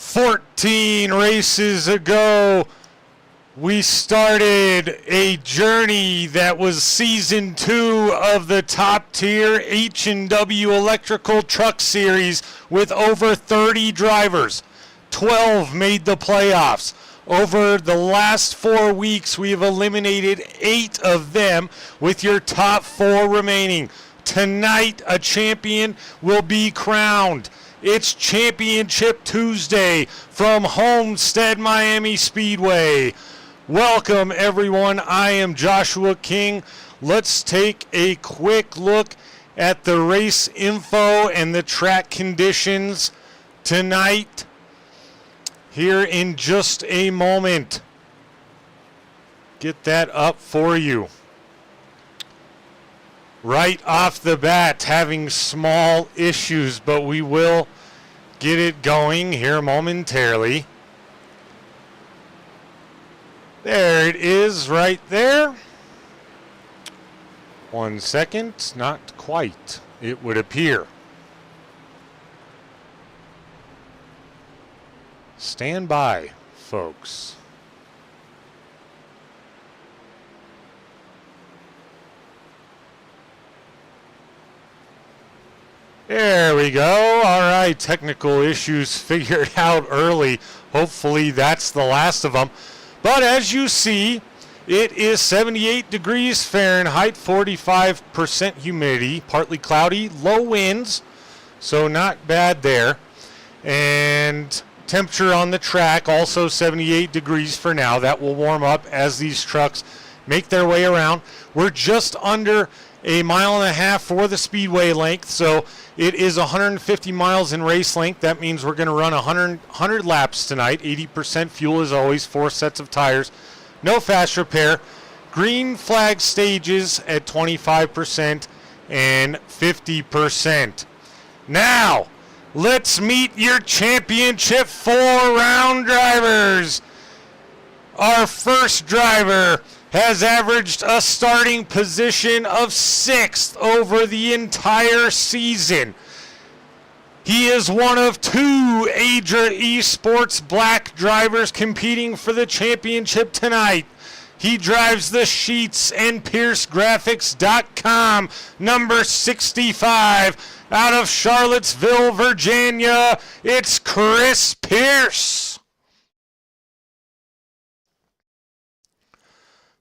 14 races ago, we started a journey that was season 2 of the top tier H&W Electrical Truck Series with over 30 drivers. 12 made the playoffs. Over the last 4 weeks, we have eliminated 8 of them with your top 4 remaining. Tonight, a champion will be crowned. It's Championship Tuesday from Homestead Miami Speedway. Welcome, everyone. I am Joshua King. Let's take a quick look at the race info and the track conditions tonight here in just a moment. Get that up for you. Right off the bat, having small issues, but we will get it going here momentarily. There it is right there. 1 second, not quite, it would appear. Stand by, folks. There we go. All right, technical issues figured out early. Hopefully that's the last of them. But as you see, it is 78 degrees Fahrenheit, 45% humidity, partly cloudy, low winds, so not bad there. And temperature on the track also 78 degrees for now. That will warm up as these trucks make their way around. We're just under a mile and a half for the speedway length, so it is 150 miles in race length. That means we're going to run 100 laps tonight. 80% fuel as always, 4 sets of tires. No fast repair. Green flag stages at 25% and 50%. Now, let's meet your championship 4-round drivers. Our first driver has averaged a starting position of 6th over the entire season. He is one of 2 Adria Esports Black drivers competing for the championship tonight. He drives the Sheets and PierceGraphics.com, number 65, out of Charlottesville, Virginia. It's Chris Pierce.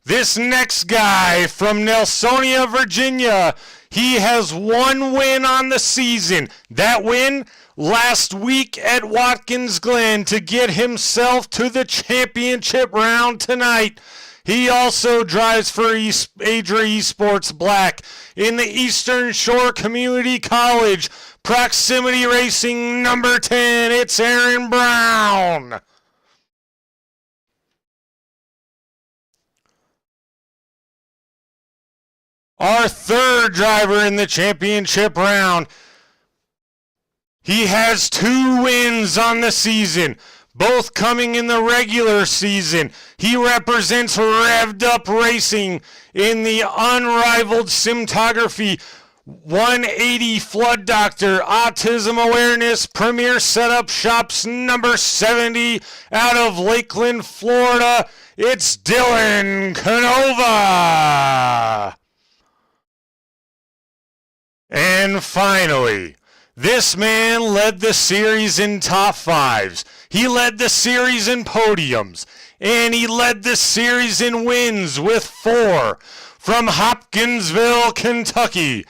This next guy from Nelsonia, Virginia, he has 1 win on the season. That win last week at Watkins Glen to get himself to the championship round tonight. He also drives for Adria Esports Black in the Eastern Shore Community College. Proximity Racing number 10, it's Aaron Brown. Our third driver in the championship round, he has 2 wins on the season, both coming in the regular season. He represents Revved Up Racing in the unrivaled cinematography 180 Flood Doctor Autism Awareness Premier Setup Shops number 70 out of Lakeland, Florida. It's Dylan Canova. And finally, this man led the series in top 5s. He led the series in podiums. And he led the series in wins with 4 from Hopkinsville, Kentucky.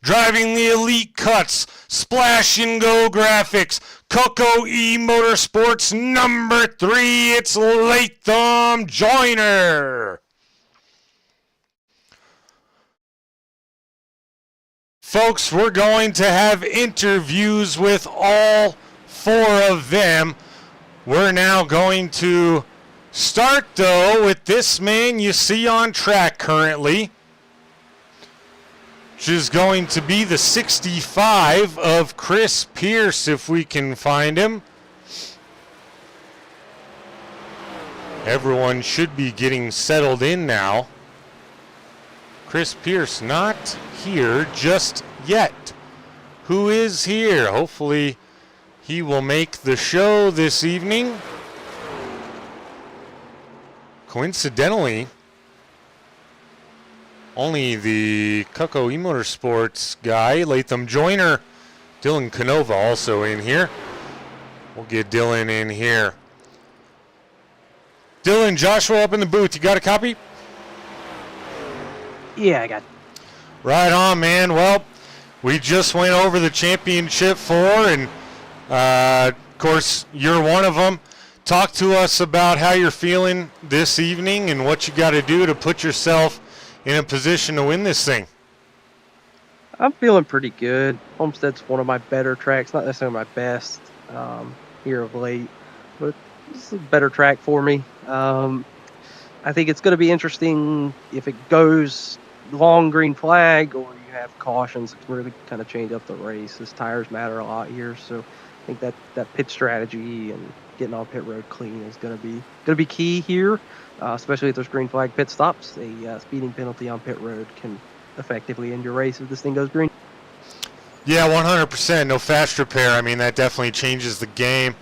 Driving the Elite Cuts, Splash and Go Graphics, Coco E Motorsports number 3. It's Latham Joyner. Folks, we're going to have interviews with all 4 of them. We're now going to start, though, with this man you see on track currently, which is going to be the 65 of Chris Pierce, if we can find him. Everyone should be getting settled in now. Chris Pierce not here just yet. Who is here? Hopefully he will make the show this evening. Coincidentally, only the Cucco eMotorsports guy, Latham Joyner, Dylan Canova also in here. We'll get Dylan in here. Dylan, Joshua up in the booth. You got a copy? Yeah, I got it. Right on, man. Well, we just went over the championship 4, and of course, you're one of them. Talk to us about how you're feeling this evening and what you got to do to put yourself in a position to win this thing. I'm feeling pretty good. Homestead's one of my better tracks, not necessarily my best here of late, but it's a better track for me. I think it's going to be interesting if it goes long green flag or you have cautions. It can really kind of change up the race. His tires matter a lot here, so I think that pit strategy and getting on pit road clean is going to be key here, especially if there's green flag pit stops. A speeding penalty on pit road can effectively end your race if this thing goes green. Yeah, 100%. No fast repair. I mean, that definitely changes the game.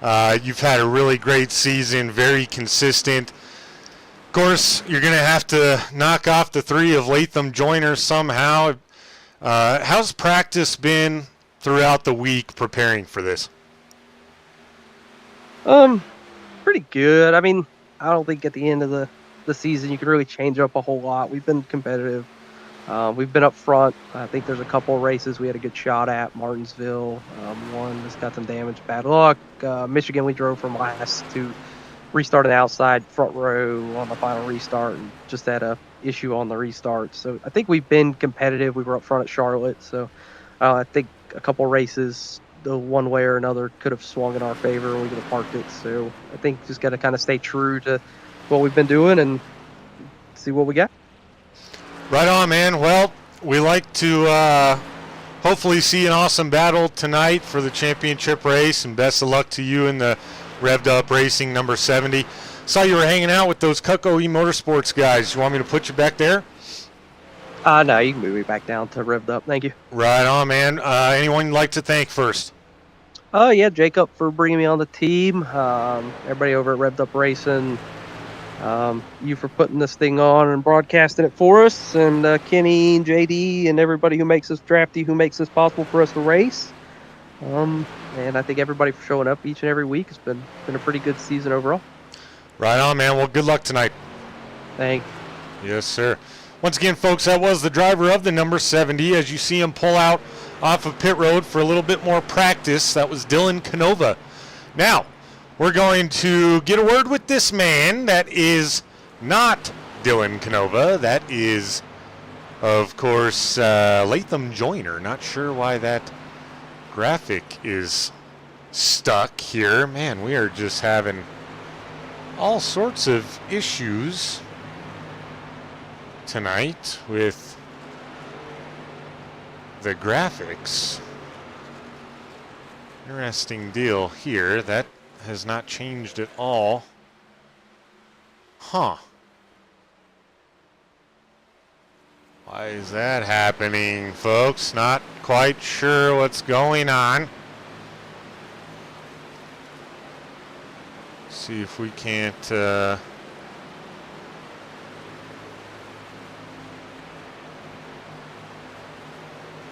You've had a really great season, very consistent. Of course, you're going to have to knock off the 3 of Latham Joyner somehow. How's practice been throughout the week preparing for this? Pretty good. I mean, I don't think at the end of the season you can really change up a whole lot. We've been competitive. We've been up front. I think there's a couple of races we had a good shot at. Martinsville, one just got some damage. Bad luck. Michigan, we drove from last to restart an outside front row on the final restart and just had a issue on the restart. So I think we've been competitive. We were up front at Charlotte. So I think a couple of races, the one way or another, could have swung in our favor and we could have parked it. So I think just got to kind of stay true to what we've been doing and see what we got. Right on, man. Well, we like to hopefully see an awesome battle tonight for the championship race, and best of luck to you in the Revved Up Racing number 70. Saw you were hanging out with those Cucco eMotorsports guys. You want me to put you back there? No, you can move me back down to Revved Up. Thank you. Right on, man. Anyone you'd like to thank first? Yeah, Jacob for bringing me on the team. Everybody over at Revved Up Racing. You for putting this thing on and broadcasting it for us, and Kenny and JD and everybody who makes us drafty, who makes this possible for us to race. And I think everybody for showing up each and every week. It's been a pretty good season overall. Right on, man. Well, good luck tonight. Thanks. Yes, sir. Once again, folks, that was the driver of the number 70. As you see him pull out off of pit road for a little bit more practice, that was Dylan Canova. Now, we're going to get a word with this man that is not Dylan Canova. That is, of course, Latham Joyner. Not sure why that graphic is stuck here. Man, we are just having all sorts of issues tonight with the graphics. Interesting deal here. That has not changed at all. Huh. Why is that happening, folks? Not quite sure what's going on. See if we can't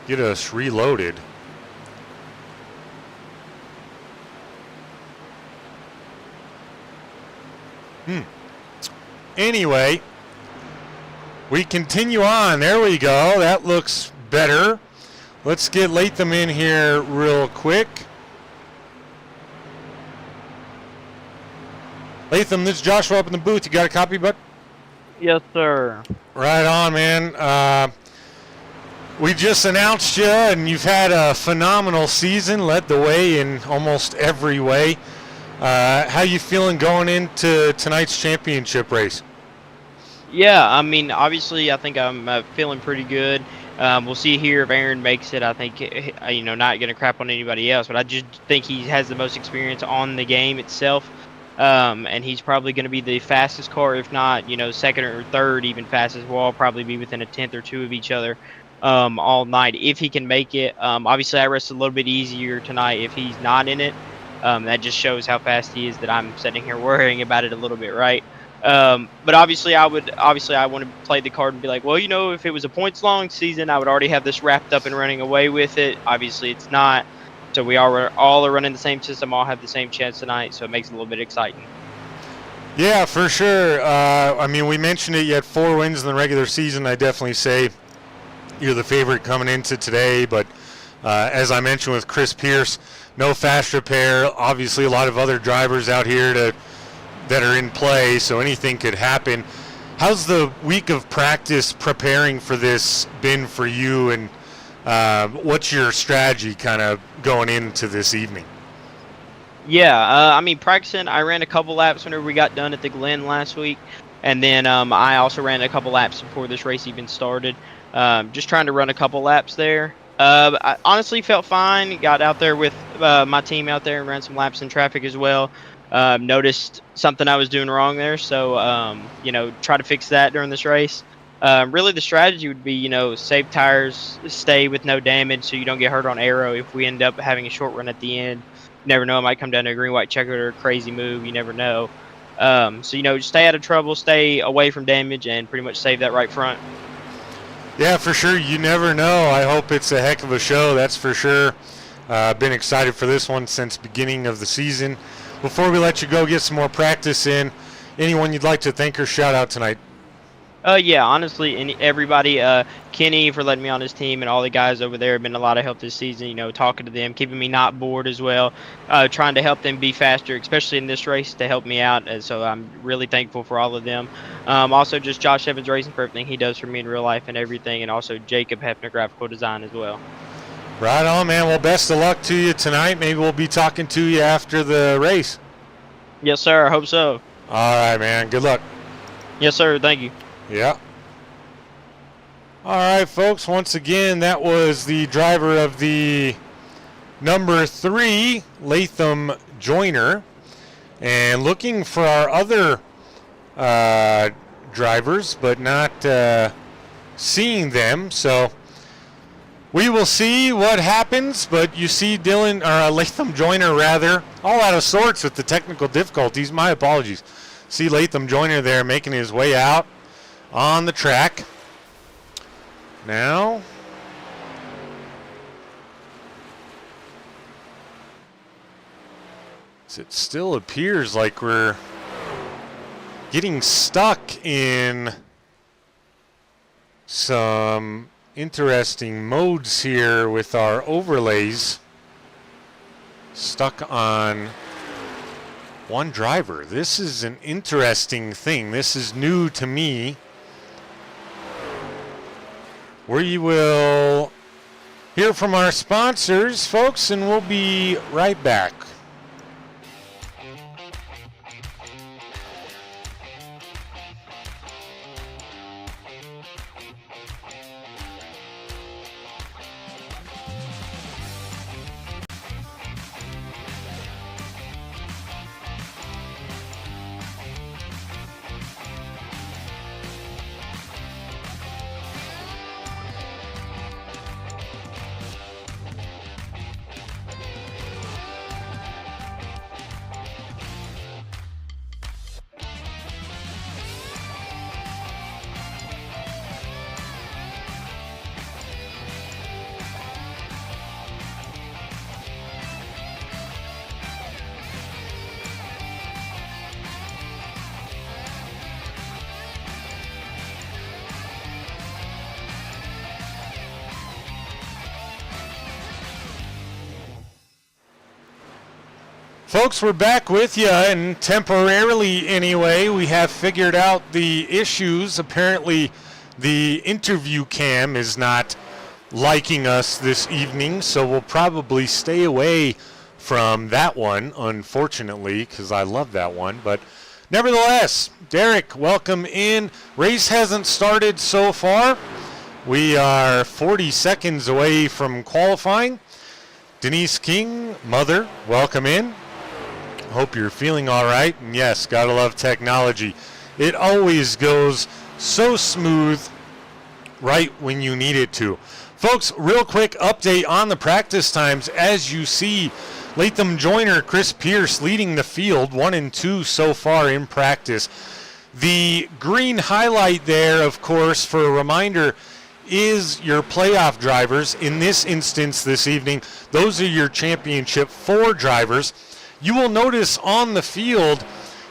get us reloaded. Anyway, we continue on. There we go. That looks better. Let's get Latham in here real quick. Latham, this is Joshua up in the booth. You got a copy, bud? Yes, sir. Right on, man. We just announced you, and you've had a phenomenal season, led the way in almost every way. How you feeling going into tonight's championship race? Yeah, I mean, obviously, I think I'm feeling pretty good. We'll see here if Aaron makes it. I think, not going to crap on anybody else, but I just think he has the most experience on the game itself. And he's probably going to be the fastest car, if not, second or third, even fastest. We'll all probably be within a tenth or two of each other. all night if he can make it. Obviously, I rest a little bit easier tonight if he's not in it. That just shows how fast he is that I'm sitting here worrying about it a little bit, right? But obviously, I want to play the card and be like, well, if it was a points-long season, I would already have this wrapped up and running away with it. Obviously, it's not. So we all are running the same system, all have the same chance tonight, so it makes it a little bit exciting. Yeah, for sure. I mean, we mentioned it. You had 4 wins in the regular season. I definitely say you're the favorite coming into today. But as I mentioned with Chris Pierce, no fast repair. Obviously, a lot of other drivers out here that are in play, so anything could happen. How's the week of practice preparing for this been for you, and what's your strategy kind of going into this evening? Yeah, I mean, practicing, I ran a couple laps whenever we got done at the Glen last week, and then I also ran a couple laps before this race even started, just trying to run a couple laps there. I honestly felt fine, got out there with my team out there and ran some laps in traffic as well. Noticed something I was doing wrong there, so try to fix that during this race. Really, the strategy would be, save tires, stay with no damage so you don't get hurt on aero if we end up having a short run at the end. You never know, it might come down to a green, white checker or a crazy move. You never know. So, stay out of trouble, stay away from damage, and pretty much save that right front. Yeah, for sure. You never know. I hope it's a heck of a show, that's for sure. Been excited for this one since beginning of the season. Before we let you go get some more practice in, anyone you'd like to thank or shout out tonight? Yeah, honestly, and everybody, Kenny for letting me on his team, and all the guys over there have been a lot of help this season, talking to them, keeping me not bored as well, trying to help them be faster, especially in this race, to help me out, and so I'm really thankful for all of them. Also, just Josh Evans Racing for everything he does for me in real life and everything, and also Jacob Hefner Graphical Design as well. Right on, man. Well, best of luck to you tonight. Maybe we'll be talking to you after the race. Yes, sir. I hope so. All right, man. Good luck. Yes, sir. Thank you. Yeah. All right, folks. Once again, that was the driver of the number 3, Latham Joyner. And looking for our other drivers, but not seeing them. So we will see what happens. But you see Latham Joyner, rather, all out of sorts with the technical difficulties. My apologies. See Latham Joyner there making his way out on the track. Now, it still appears like we're getting stuck in some interesting modes here with our overlays. Stuck on one driver. This is an interesting thing. This is new to me. We will hear from our sponsors, folks, and we'll be right back. Folks, we're back with you, and temporarily anyway, we have figured out the issues. Apparently, the interview cam is not liking us this evening, so we'll probably stay away from that one, unfortunately, because I love that one. But nevertheless, Derek, welcome in. Race hasn't started so far. We are 40 seconds away from qualifying. Denise King, mother, welcome in. Hope you're feeling all right. And yes, gotta love technology. It always goes so smooth right when you need it to. Folks, real quick update on the practice times. As you see, Latham Joyner, Chris Pierce leading the field, 1 and 2 so far in practice. The green highlight there, of course, for a reminder, is your playoff drivers. In this instance this evening, those are your championship 4 drivers. You will notice on the field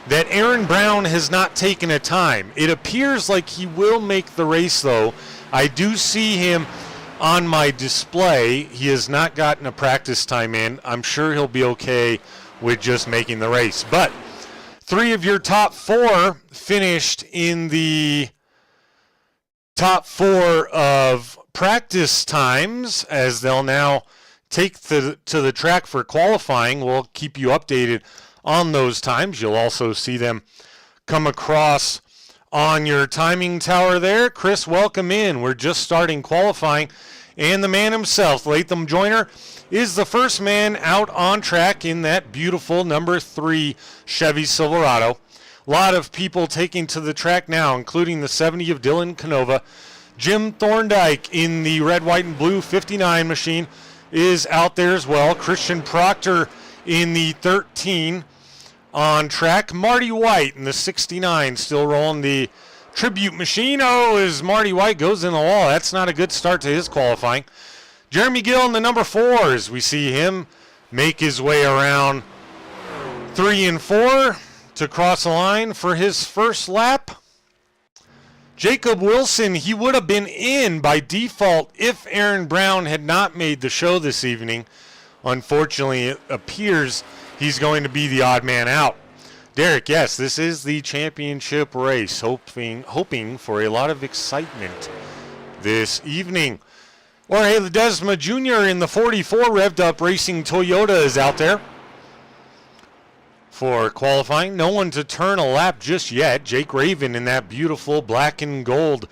that Aaron Brown has not taken a time. It appears like he will make the race, though. I do see him on my display. He has not gotten a practice time in. I'm sure he'll be okay with just making the race. But 3 of your top 4 finished in the top 4 of practice times, as they'll now take to the track for qualifying. We'll keep you updated on those times. You'll also see them come across on your timing tower there. Chris, welcome in. We're just starting qualifying, and the man himself, Latham Joyner, is the first man out on track in that beautiful number 3 Chevy Silverado. A lot of people taking to the track now, including the 70 of Dylan Canova. Jim Thorndike in the red, white, and blue 59 machine is out there as well. Christian Proctor in the 13 on track. Marty White in the 69 still rolling the tribute machine. Oh, as Marty White goes in the wall. That's not a good start to his qualifying. Jeremy Gill in the number 4, as we see him make his way around 3 and 4 to cross the line for his first lap. Jacob Wilson, he would have been in by default if Aaron Brown had not made the show this evening. Unfortunately, it appears he's going to be the odd man out. Derek, yes, this is the championship race, hoping for a lot of excitement this evening. Jorge Ledesma Jr. in the 44 revved up Racing Toyota is out there for qualifying. No one to turn a lap just yet. Jake Raven in that beautiful black and gold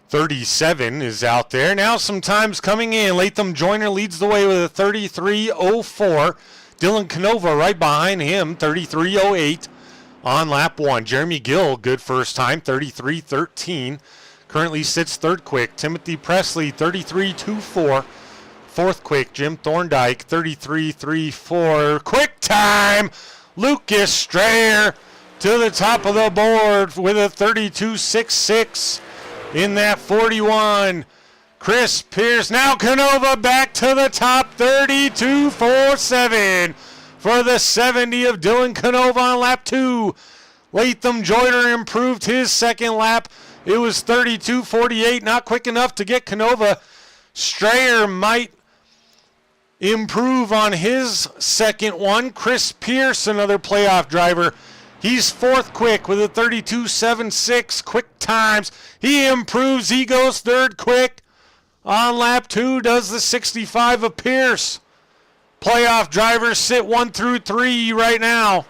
37 is out there. Now some times coming in. Latham Joyner leads the way with a 33.04. Dylan Canova right behind him, 33.08 on lap 1. Jeremy Gill, good first time, 33.13. Currently sits third quick. Timothy Presley, 33.24. Fourth quick. Jim Thorndike, 33.34. Quick time. Lucas Strayer to the top of the board with a 32.66 in that 41. Chris Pierce, now Canova back to the top, 32.47 for the 70 of Dylan Canova on lap 2. Latham Joyner improved his second lap. It was 32.48, not quick enough to get Canova. Strayer might improve on his second one. Chris Pierce, another playoff driver. He's fourth quick with a 32.76 quick times. He improves. He goes third quick on lap 2. Does the 65 of Pierce. Playoff drivers sit 1 through 3 right now.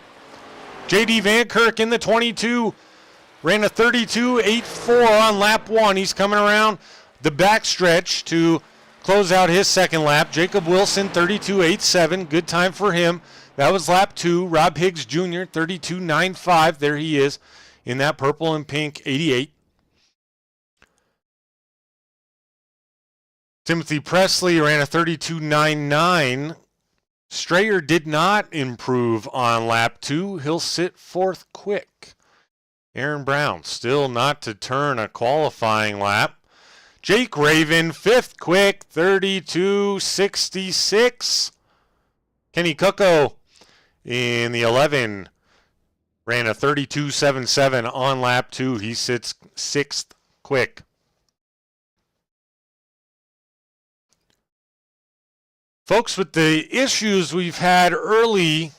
J.D. Van Kirk in the 22. Ran a 32.84 on lap 1. He's coming around the backstretch to close out his second lap. Jacob Wilson, 32.87. Good time for him. That was lap 2. Rob Higgs Jr., 32.95. There he is in that purple and pink 88. Timothy Presley ran a 32.99. Strayer did not improve on lap 2. He'll sit fourth quick. Aaron Brown still not to turn a qualifying lap. Jake Raven, fifth quick, 32.66. Kenny Cucco in the 11 ran a 32.77 on lap 2. He sits sixth quick. Folks, with the issues we've had early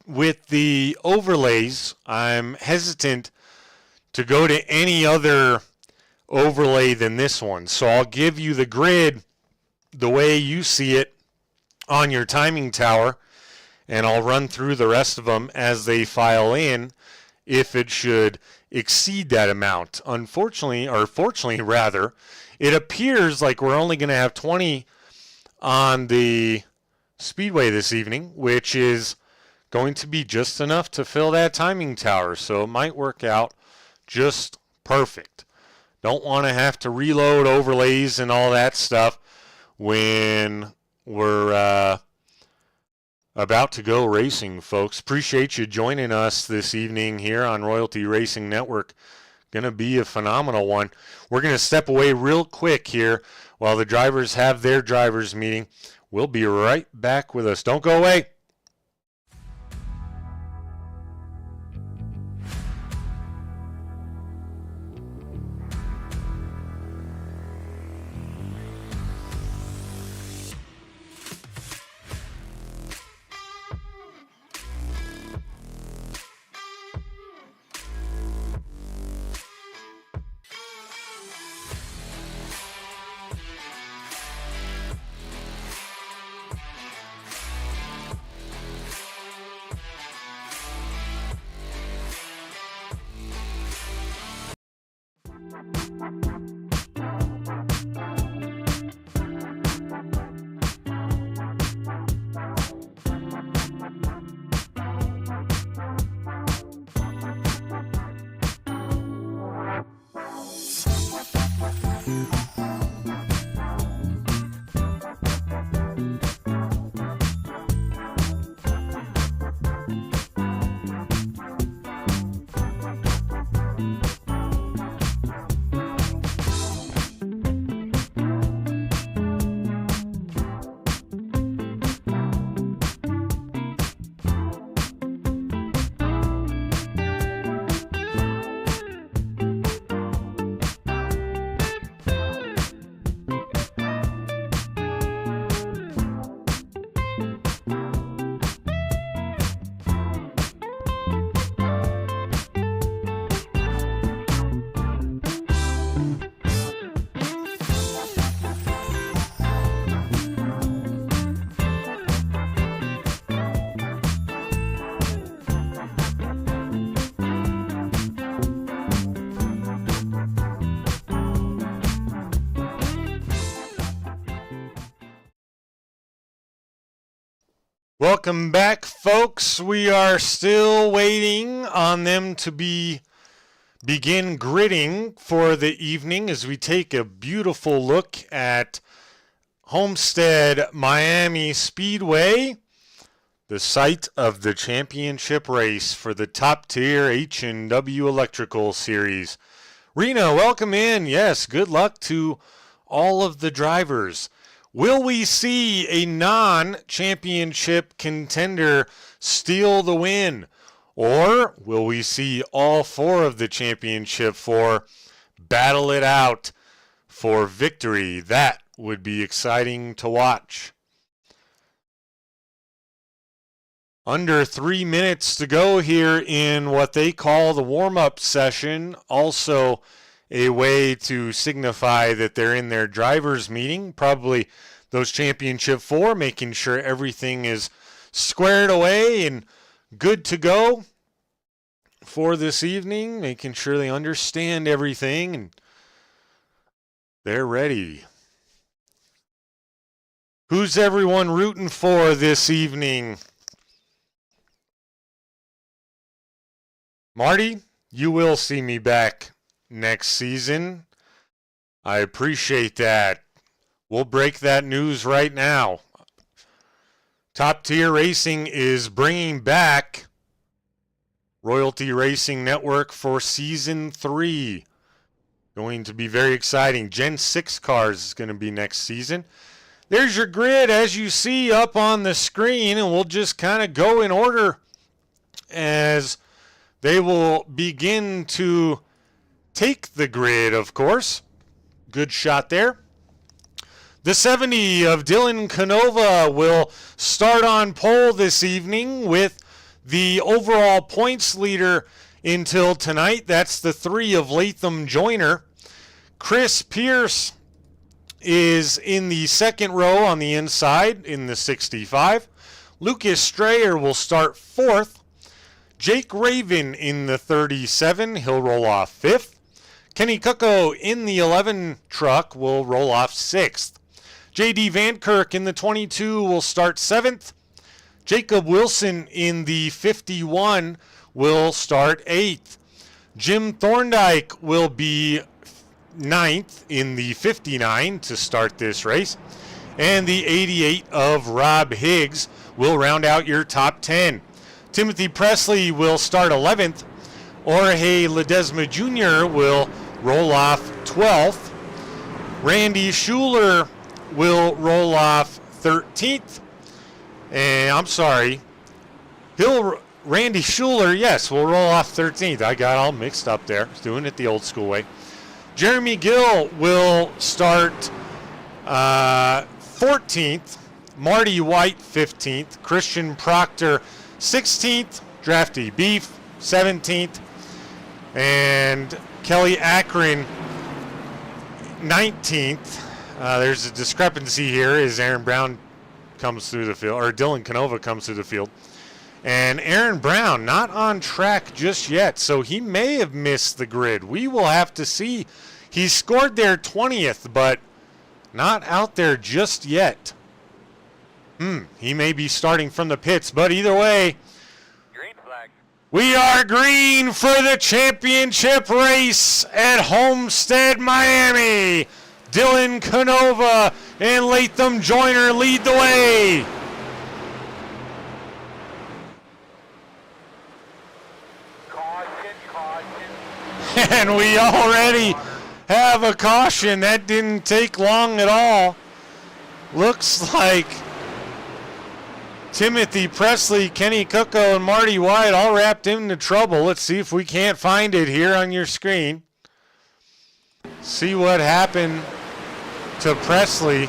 with the overlays, I'm hesitant to go to any other overlay than this one. So I'll give you the grid the way you see it on your timing tower, and I'll run through the rest of them as they file in if it should exceed that amount. Unfortunately, or fortunately rather, it appears like we're only going to have 20 on the Speedway this evening, which is going to be just enough to fill that timing tower. So it might work out just perfect. Don't want to have to reload overlays and all that stuff when we're about to go racing, folks. Appreciate you joining us this evening here on Royalty Racing Network. Going to be a phenomenal one. We're going to step away real quick here while the drivers have their drivers meeting. We'll be right back with us. Don't go away. Welcome back, folks. We are still waiting on them to begin gridding for the evening as we take a beautiful look at Homestead Miami Speedway, the site of the championship race for the top tier H&W Electrical Series. Rena, welcome in. Yes, good luck to all of the drivers. Will we see a non-championship contender steal the win? Or will we see all four of the championship four battle it out for victory? That would be exciting to watch. Under 3 minutes to go here in what they call the warm-up session. Also a way to signify that they're in their drivers meeting, probably those championship four, making sure everything is squared away and good to go for this evening, making sure they understand everything and they're ready. Who's everyone rooting for this evening? Marty, you will see me back next season. I appreciate that. We'll break that news right now. Top Tier Racing is bringing back Royalty Racing Network for Season 3. Going to be very exciting. Gen 6 cars is going to be next season. There's your grid as you see up on the screen, and we'll just kind of go in order as they will begin to take the grid, of course. Good shot there. The 70 of Dylan Canova will start on pole this evening with the overall points leader until tonight. That's the 3 of Latham Joyner. Chris Pierce is in the second row on the inside in the 65. Lucas Strayer will start 4th. Jake Raven in the 37. He'll roll off 5th. Kenny Cucko in the 11 truck will roll off 6th. J.D. Vankirk in the 22 will start 7th. Jacob Wilson in the 51 will start 8th. Jim Thorndike will be ninth in the 59 to start this race. And the 88 of Rob Higgs will round out your top 10. Timothy Presley will start 11th. Jorge Ledesma Jr. will roll off 12th. Randy Schuler will roll off 13th. And I'm sorry, Randy Schuler, yes, will roll off 13th. I got all mixed up there. Doing it the old school way. Jeremy Gill will start 14th. Marty White 15th. Christian Proctor 16th. Drafty Beef 17th. And Kelly Akron 19th. There's a discrepancy here as Aaron Brown comes through the field, or Dylan Canova comes through the field. And Aaron Brown not on track just yet, so he may have missed the grid. We will have to see. He scored there 20th, but not out there just yet. He may be starting from the pits, but either way, Green flag. we are green for the championship race at Homestead, Miami. Dylan Canova and Latham Joyner lead the way. Caution, caution. And we already have a caution. That didn't take long at all. Looks like Timothy Presley, Kenny Cucko, and Marty White all wrapped into trouble. Let's see if we can't find it here on your screen. See what happened to Presley.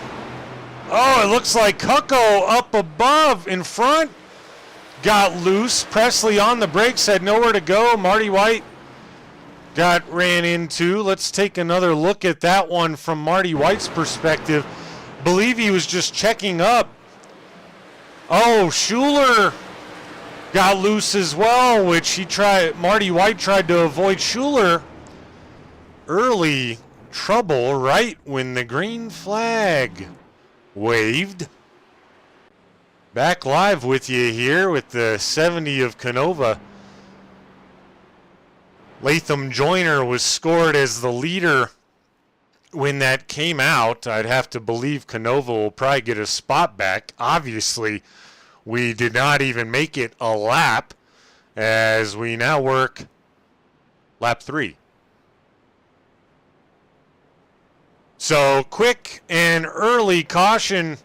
Oh, it looks like Cucko up above in front got loose. Presley on the brakes, had nowhere to go. Marty White got ran into. Let's take another look at that one from Marty White's perspective. Believe he was just checking up. Oh, Schuler got loose as well, which Marty White tried to avoid Schuler. Early trouble right when the green flag waved. Back live with you here with the 70 of Canova. Latham Joyner was scored as the leader when that came out. I'd have to believe Canova will probably get a spot back. Obviously, we did not even make it a lap as we now work lap 3. So quick and early caution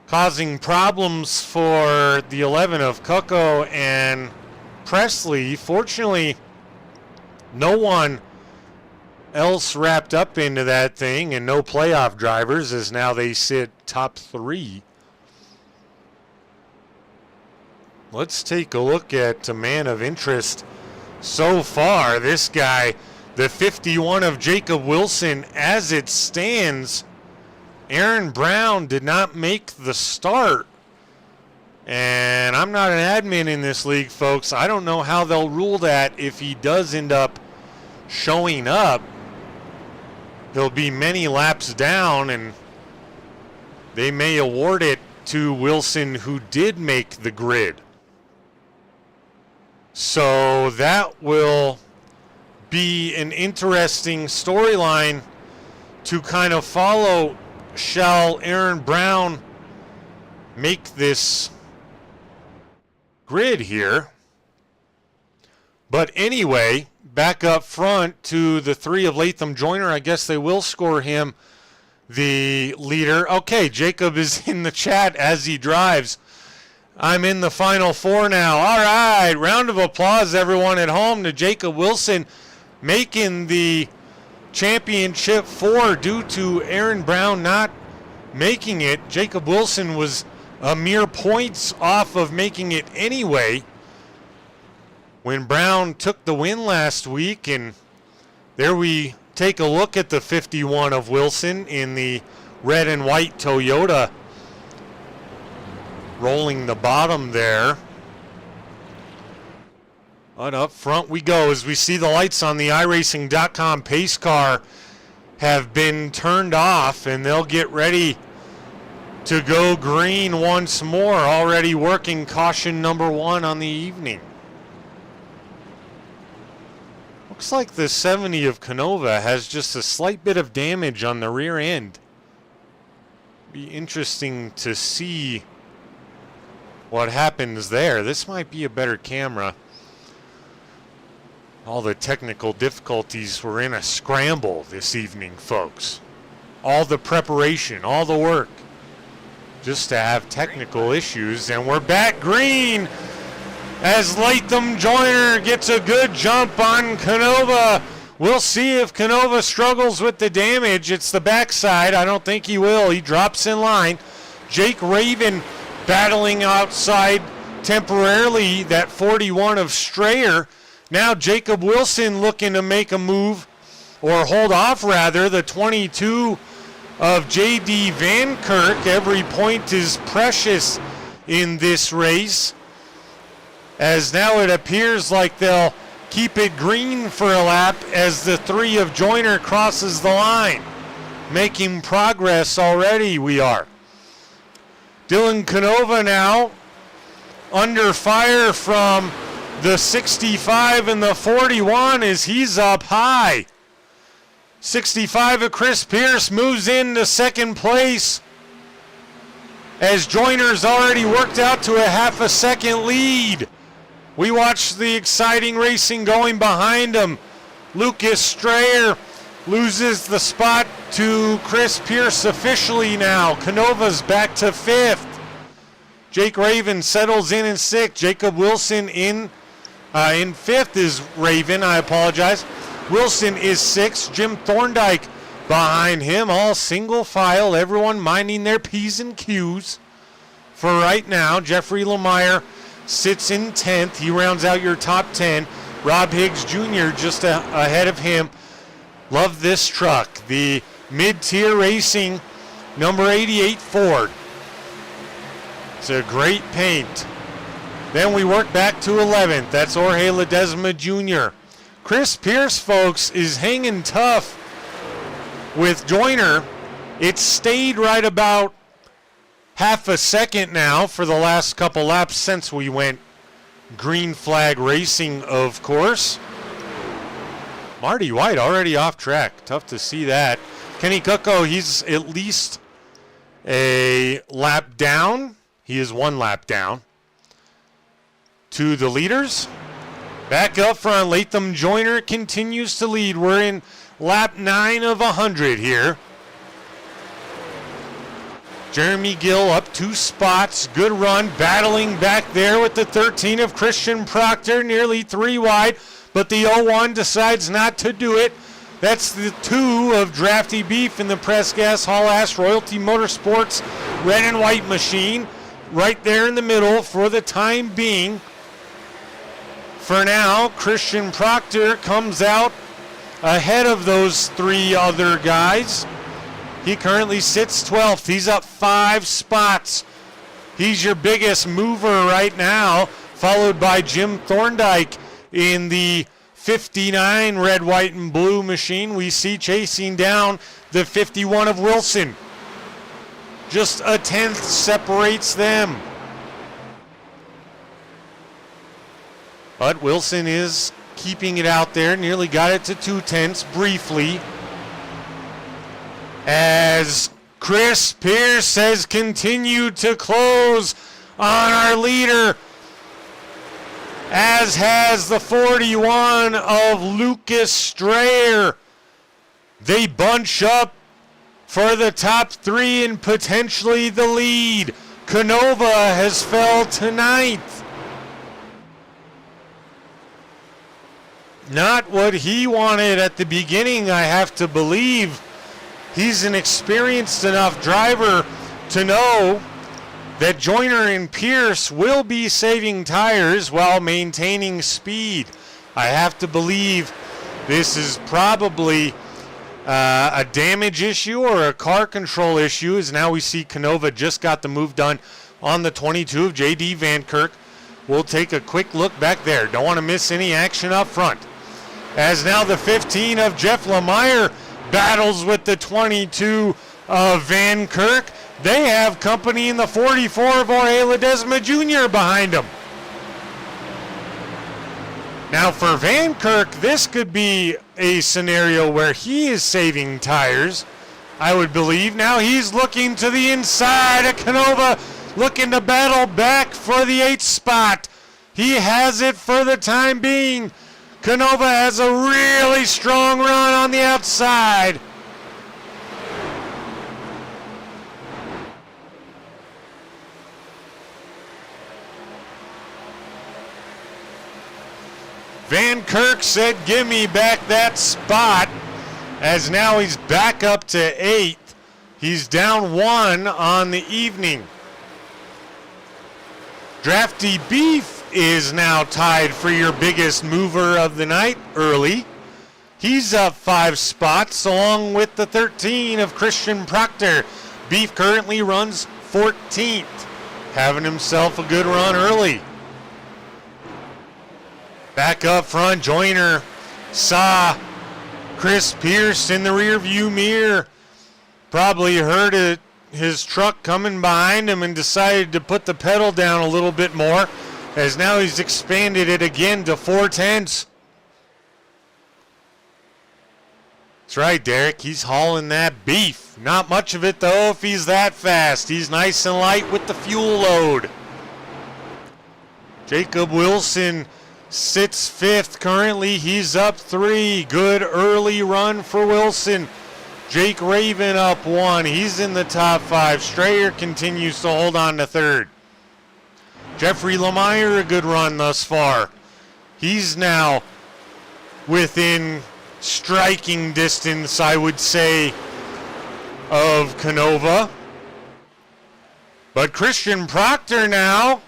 causing problems for the 11 of Cucko and Presley. Fortunately, no one else wrapped up into that thing and no playoff drivers as now they sit top 3. Let's take a look at a man of interest so far. This guy, the 51 of Jacob Wilson, as it stands, Aaron Brown did not make the start. And I'm not an admin in this league, folks. I don't know how they'll rule that if he does end up showing up. He'll be many laps down, and they may award it to Wilson, who did make the grid. So that will be an interesting storyline to kind of follow. Shall Aaron Brown make this grid here? But anyway, back up front to the 3 of Latham Joyner. I guess they will score him the leader. Okay, Jacob is in the chat as he drives. I'm in the final 4 now. All right, round of applause, everyone at home, to Jacob Wilson making the championship 4 due to Aaron Brown not making it. Jacob Wilson was a mere points off of making it anyway when Brown took the win last week. And there we take a look at the 51 of Wilson in the red and white Toyota, rolling the bottom there. But up front we go as we see the lights on the iRacing.com pace car have been turned off, and they'll get ready to go green once more, already working caution number 1 on the evening. Looks like the 70 of Canova has just a slight bit of damage on the rear end. Be interesting to see what happens there. This might be a better camera. All the technical difficulties were in a scramble this evening, folks. All the preparation, all the work, just to have technical issues. And we're back green as Latham Joyner gets a good jump on Canova. We'll see if Canova struggles with the damage. It's the backside. I don't think he will. He drops in line. Jake Raven battling outside temporarily, that 41 of Strayer. Now Jacob Wilson looking to make a move, or hold off rather, the 22 of J.D. Van Kirk. Every point is precious in this race, as now it appears like they'll keep it green for a lap as the 3 of Joyner crosses the line. Making progress already, we are. Dylan Canova now under fire from the 65 and the 41 as he's up high. 65 of Chris Pierce moves into second place as Joyner's already worked out to a half a second lead. We watch the exciting racing going behind him. Lucas Strayer loses the spot to Chris Pierce officially now. Canova's back to 5th. Jake Raven settles in 6th. Jacob Wilson in 5th is Raven, I apologize. Wilson is 6th. Jim Thorndike behind him, all single file, everyone minding their P's and Q's. For right now, Jeffrey Lemire sits in 10th. He rounds out your top 10. Rob Higgs Jr. just ahead of him. Love this truck. The mid-tier racing number 88 Ford. It's a great paint. Then we work back to 11th. That's Jorge Ledesma Jr. Chris Pierce, folks, is hanging tough with Joyner. It stayed right about half a second now for the last couple laps since we went green flag racing, of course. Marty White already off track. Tough to see that. Kenny Kuko, he's at least a lap down. He is 1 lap down to the leaders. Back up front, Latham Joyner continues to lead. We're in lap 9 of 100 here. Jeremy Gill up 2 spots. Good run, battling back there with the 13 of Christian Proctor, nearly 3 wide, but the 01 decides not to do it. That's the 2 of Drafty Beef in the Press Gas Hall Ass Royalty Motorsports red and white machine. Right there in the middle for the time being. For now, Christian Proctor comes out ahead of those 3 other guys. He currently sits 12th. He's up 5 spots. He's your biggest mover right now, followed by Jim Thorndike in the 59 red, white, and blue machine. We see chasing down the 51 of Wilson. Just a 10th separates them. But Wilson is keeping it out there. Nearly got it to 2/10 briefly. As Chris Pierce has continued to close on our leader, as has the 41 of Lucas Strayer. They bunch up for the top 3 and potentially the lead. Canova has fell to 9th. Not what he wanted at the beginning, I have to believe. He's an experienced enough driver to know that Joyner and Pierce will be saving tires while maintaining speed. I have to believe this is probably a damage issue or a car control issue, as now we see Canova just got the move done on the 22 of J.D. Van Kirk. We'll take a quick look back there. Don't want to miss any action up front. As now the 15 of Jeff Lemire battles with the 22 of Van Kirk. They have company in the 44 of Jorge Ledesma Jr. behind them. Now for Van Kirk, this could be a scenario where he is saving tires, I would believe. Now he's looking to the inside of Canova, looking to battle back for the 8th spot. He has it for the time being. Canova has a really strong run on the outside. Van Kirk said, give me back that spot, as now he's back up to 8th. He's down 1 on the evening. Drafty Beef is now tied for your biggest mover of the night early. He's up 5 spots along with the 13 of Christian Proctor. Beef currently runs 14th, having himself a good run early. Back up front, Joyner saw Chris Pierce in the rearview mirror. Probably heard his truck coming behind him and decided to put the pedal down a little bit more, as now he's expanded it again to 4/10. That's right, Derek. He's hauling that beef. Not much of it, though, if he's that fast. He's nice and light with the fuel load. Jacob Wilson sits 5th currently. He's up 3. Good early run for Wilson. Jake Raven up 1. He's in the top 5. Strayer continues to hold on to 3rd. Jeffrey Lemire, a good run thus far. He's now within striking distance, I would say, of Canova. But Christian Proctor now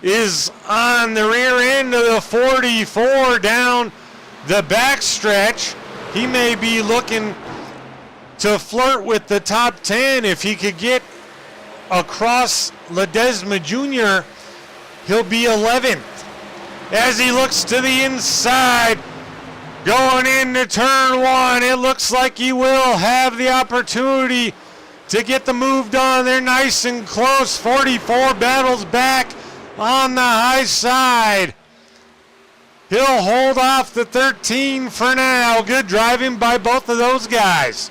is on the rear end of the 44 down the backstretch. He may be looking to flirt with the top 10. If he could get across Ledesma Jr., he'll be 11th. As he looks to the inside, going into turn 1, it looks like he will have the opportunity to get the move done. They're nice and close. 44 battles back on the high side. He'll hold off the 13 for now. Good driving by both of those guys.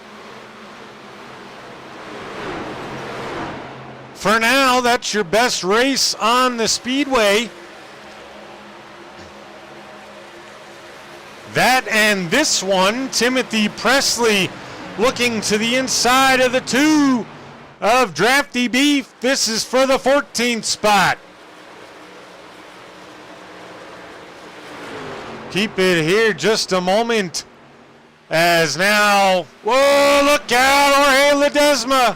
For now, that's your best race on the speedway. That and this one, Timothy Presley looking to the inside of the 2 of Drafty Beef. This is for the 14th spot. Keep it here just a moment, as now, whoa, look out, Jorge Ledesma.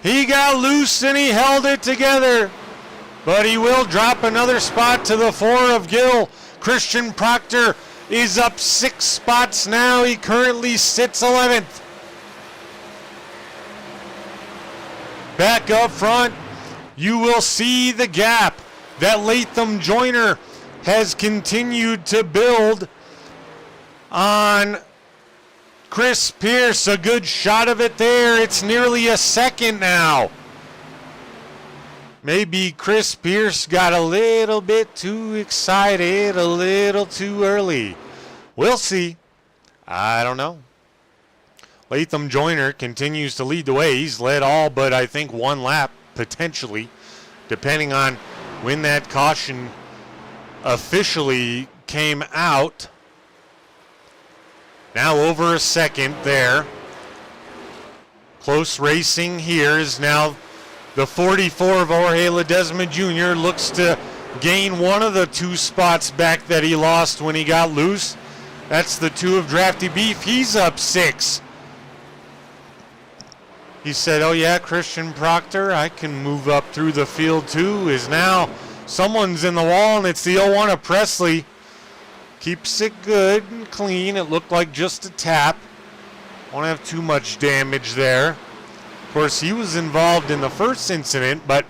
He got loose and he held it together, but he will drop another spot to the 4 of Gill. Christian Proctor is up 6 spots now. He currently sits 11th. Back up front, you will see the gap that Latham Joyner has continued to build on Chris Pierce. A good shot of it there. It's nearly a second now. Maybe Chris Pierce got a little bit too excited, a little too early. We'll see. I don't know. Latham Joyner continues to lead the way. He's led all but I think 1 lap, potentially, depending on when that caution officially came out. Now over a second there. Close racing here is now the 44 of Jorge Ledesma Jr. looks to gain one of the 2 spots back that he lost when he got loose. That's the 2 of Drafty Beef. He's up 6. He said, oh yeah, Christian Proctor, I can move up through the field too. Is now someone's in the wall, and it's the 01 of Presley. Keeps it good and clean. It looked like just a tap. Won't have too much damage there. Of course, he was involved in the first incident, but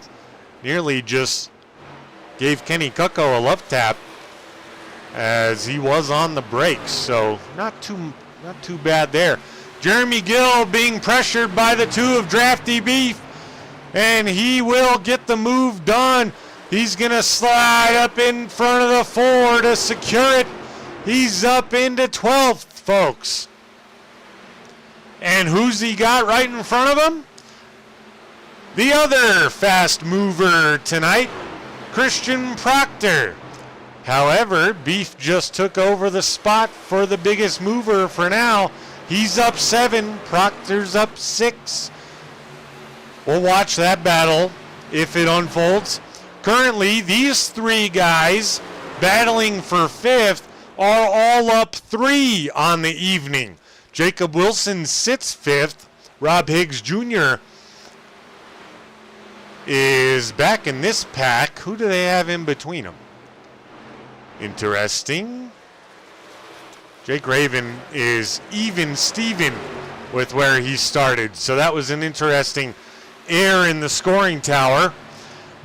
nearly just gave Kenny Cucko a love tap as he was on the brakes. So not too bad there. Jeremy Gill being pressured by the 2 of Drafty Beef, and he will get the move done. He's going to slide up in front of the 4 to secure it. He's up into 12th, folks. And who's he got right in front of him? The other fast mover tonight, Christian Proctor. However, Beef just took over the spot for the biggest mover for now. He's up 7, Proctor's up 6. We'll watch that battle if it unfolds. Currently, these 3 guys battling for 5th are all up 3 on the evening. Jacob Wilson sits 5th. Rob Higgs Jr. is back in this pack. Who do they have in between them? Interesting. Jake Raven is even Steven with where he started. So that was an interesting error in the scoring tower.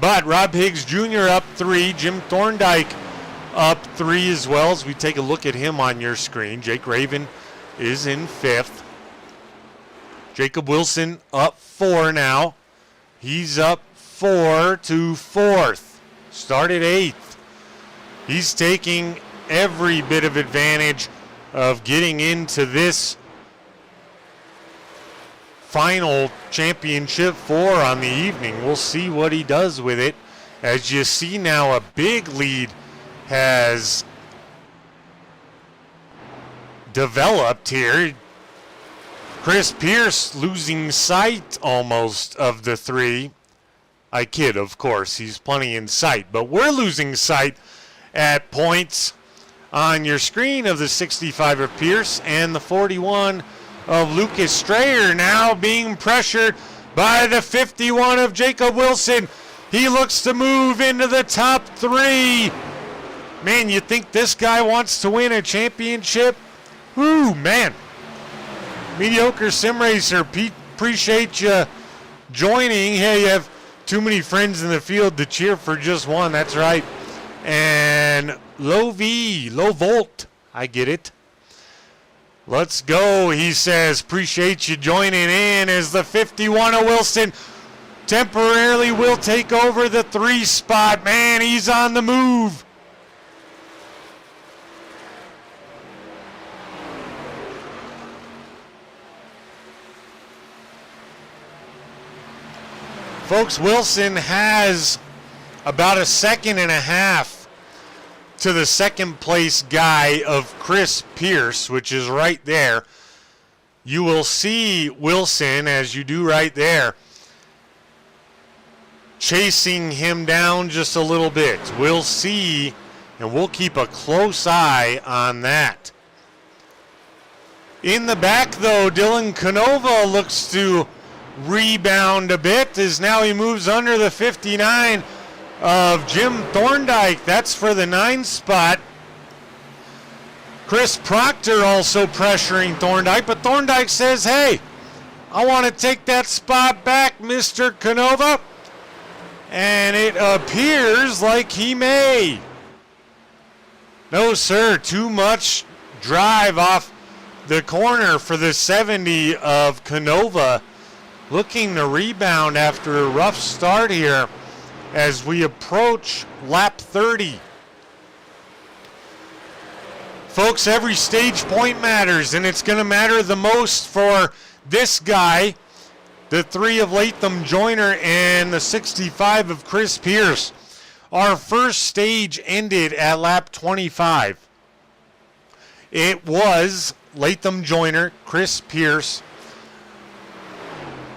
But Rob Higgs Jr. up 3. Jim Thorndike up 3 as well as we take a look at him on your screen. Jake Raven is in 5th. Jacob Wilson up 4 now. He's up 4 to 4th. Started 8th. He's taking every bit of advantage of getting into this final championship 4 on the evening. We'll see what he does with it. As you see now, a big lead has developed here. Chris Pierce losing sight almost of the 3. I kid, of course. He's plenty in sight. But we're losing sight at points on your screen of the 65 of Pierce and the 41 of Lucas Strayer, now being pressured by the 51 of Jacob Wilson. He looks to move into the top 3. Man, you think this guy wants to win a championship? Whoo, man. Mediocre Sim Racer, Pete, appreciate you joining. Hey, you have too many friends in the field to cheer for just one. That's right. And low volt, I get it. Let's go, he says. Appreciate you joining in as the 51 of Wilson temporarily will take over the 3 spot. Man, he's on the move. Folks, Wilson has about a second and a half to the second place guy of Chris Pierce, which is right there. You will see Wilson, as you do right there, chasing him down just a little bit. We'll see, and we'll keep a close eye on that. In the back, though, Dylan Canova looks to rebound a bit as now he moves under the 59 of Jim Thorndike. That's for the 9 spot. Chris Proctor also pressuring Thorndike, but Thorndike says, hey, I want to take that spot back, Mr. Canova. And it appears like he may. No, sir, too much drive off the corner for the 70 of Canova. Looking to rebound after a rough start here as we approach lap 30. Folks, every stage point matters, and it's going to matter the most for this guy, the 3 of Latham Joyner and the 65 of Chris Pierce. Our first stage ended at lap 25. It was Latham Joyner, Chris Pierce,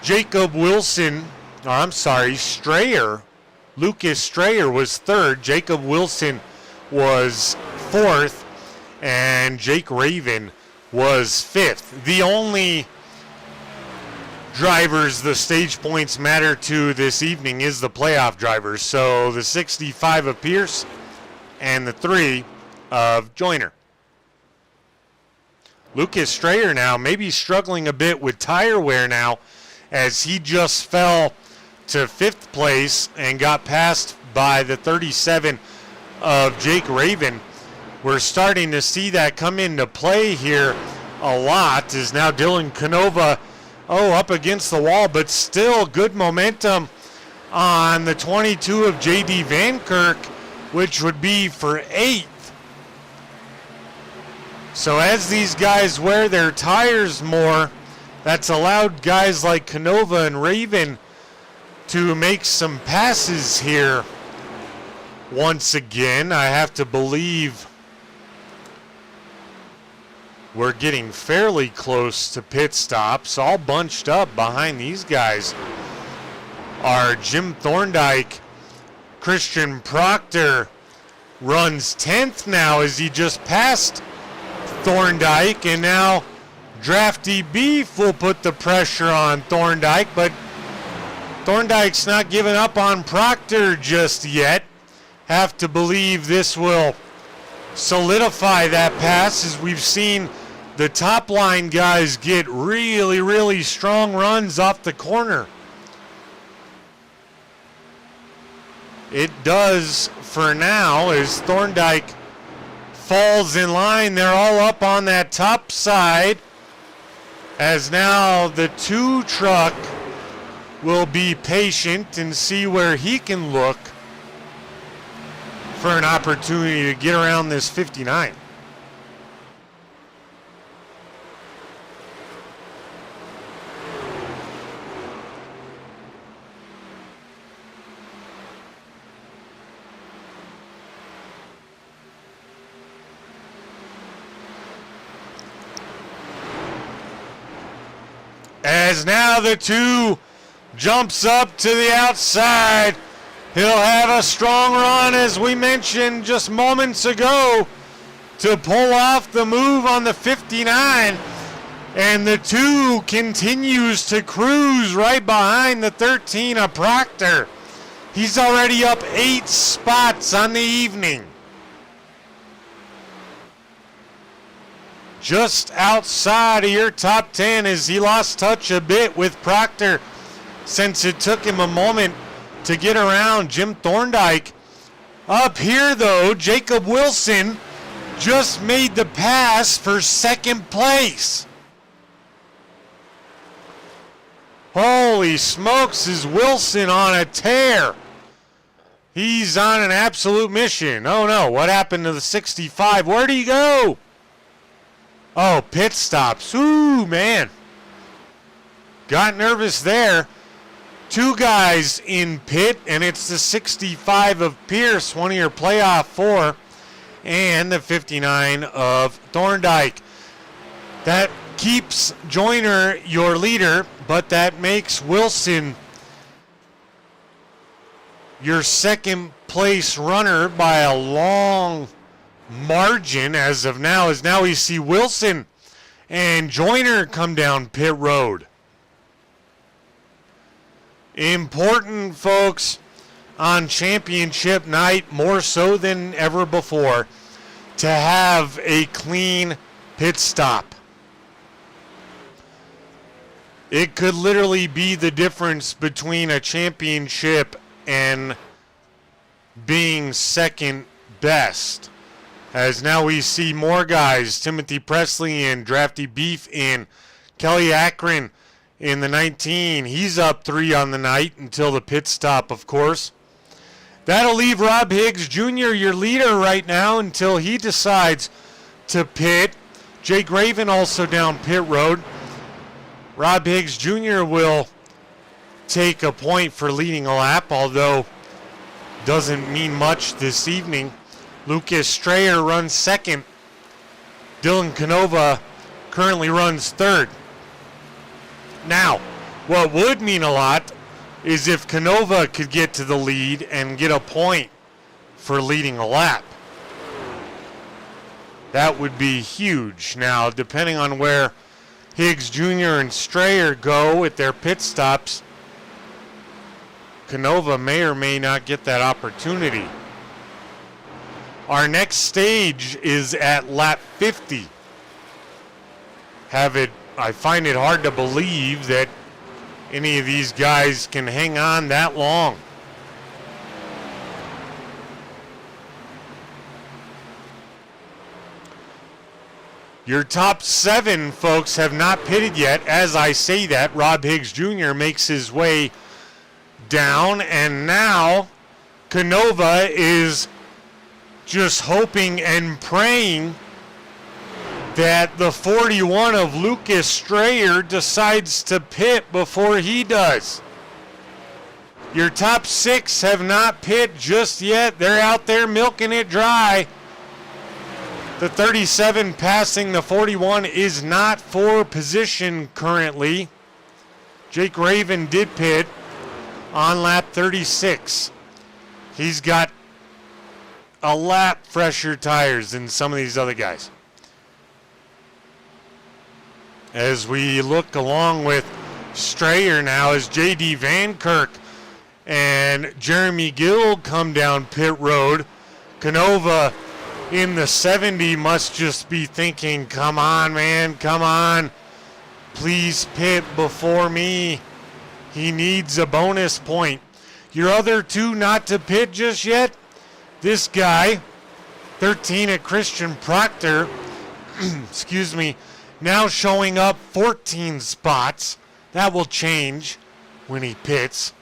Jacob Wilson, Strayer. Lucas Strayer was 3rd. Jacob Wilson was 4th. And Jake Raven was 5th. The only drivers the stage points matter to this evening is the playoff drivers. So the 65 of Pierce and the 3 of Joyner. Lucas Strayer now maybe struggling a bit with tire wear now, as he just fell to 5th place and got passed by the 37 of Jake Raven. We're starting to see that come into play here a lot, as now Dylan Canova, up against the wall, but still good momentum on the 22 of J.D. Van Kirk, which would be for 8th. So as these guys wear their tires more, that's allowed guys like Canova and Raven to make some passes here. Once again, I have to believe we're getting fairly close to pit stops. All bunched up behind these guys are Jim Thorndike. Christian Proctor runs 10th now as he just passed Thorndike, and now Drafty Beef will put the pressure on Thorndike, but Thorndike's not giving up on Proctor just yet. Have to believe this will solidify that pass, as we've seen the top line guys get really, really strong runs off the corner. It does for now as Thorndike falls in line. They're all up on that top side, as now the 2 truck will be patient and see where he can look for an opportunity to get around this 59. As now the 2 jumps up to the outside. He'll have a strong run, as we mentioned just moments ago, to pull off the move on the 59. And the 2 continues to cruise right behind the 13 of Proctor. He's already up 8 spots on the evening. Just outside of your top 10, as he lost touch a bit with Proctor, since it took him a moment to get around Jim Thorndike. Up here, though, Jacob Wilson just made the pass for 2nd place. Holy smokes, is Wilson on a tear. He's on an absolute mission. Oh no, what happened to the 65? Where'd he go? Oh, pit stops. Ooh, man. Got nervous there. 2 guys in pit, and it's the 65 of Pierce, one of your playoff 4, and the 59 of Thorndike. That keeps Joyner your leader, but that makes Wilson your 2nd place runner by a long margin as of now, as now we see Wilson and Joyner come down pit road. Important, folks, on championship night, more so than ever before, to have a clean pit stop. It could literally be the difference between a championship and being 2nd best. As now we see more guys, Timothy Presley in, Drafty Beef in, Kelly Akron in the 19. He's up 3 on the night until the pit stop, of course. That'll leave Rob Higgs Jr. your leader right now until he decides to pit. Jake Raven also down pit road. Rob Higgs Jr. will take a point for leading a lap, although doesn't mean much this evening. Lucas Strayer runs 2nd. Dylan Canova currently runs 3rd. Now, what would mean a lot is if Canova could get to the lead and get a point for leading a lap. That would be huge. Now, depending on where Higgs Jr. and Strayer go at their pit stops, Canova may or may not get that opportunity. Our next stage is at lap 50. I find it hard to believe that any of these guys can hang on that long. Your top 7, folks, have not pitted yet. As I say that, Rob Higgs Jr. makes his way down, and now Canova is just hoping and praying that the 41 of Lucas Strayer decides to pit before he does. Your top 6 have not pit just yet. They're out there milking it dry. The 37 passing the 41 is not for position currently. Jake Raven did pit on lap 36. He's got a lap fresher tires than some of these other guys. As we look along with Strayer now, as J.D. Van Kirk and Jeremy Gill come down pit road. Canova in the 70 must just be thinking, come on, man, come on. Please pit before me. He needs a bonus point. Your other 2 not to pit just yet. This guy, 13 at Christian Proctor, excuse me, now showing up 14 spots. That will change when he pits.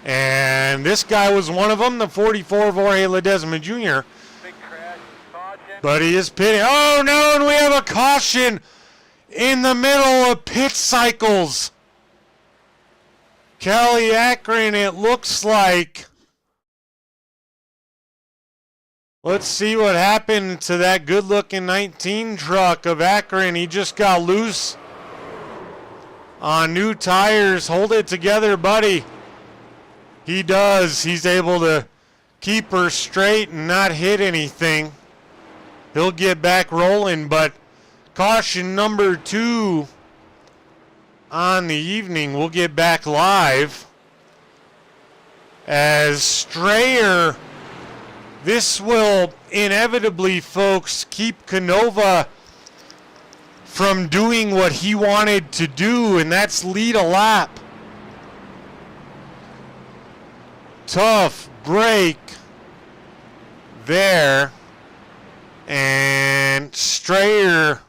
And this guy was one of them, the 44 Jorge Ledesma Jr. Big crash. Caution. But he is pitting. Oh, no, and we have a caution in the middle of pit cycles. Kelly Akron, it looks like. Let's see what happened to that good-looking 19 truck of Akron. He just got loose on new tires. Hold it together, buddy. He does. He's able to keep her straight and not hit anything. He'll get back rolling, but caution number 2 on the evening. We'll get back live as Strayer. This will inevitably, folks, keep Canova from doing what he wanted to do, and that's lead a lap. Tough break there, and Strayer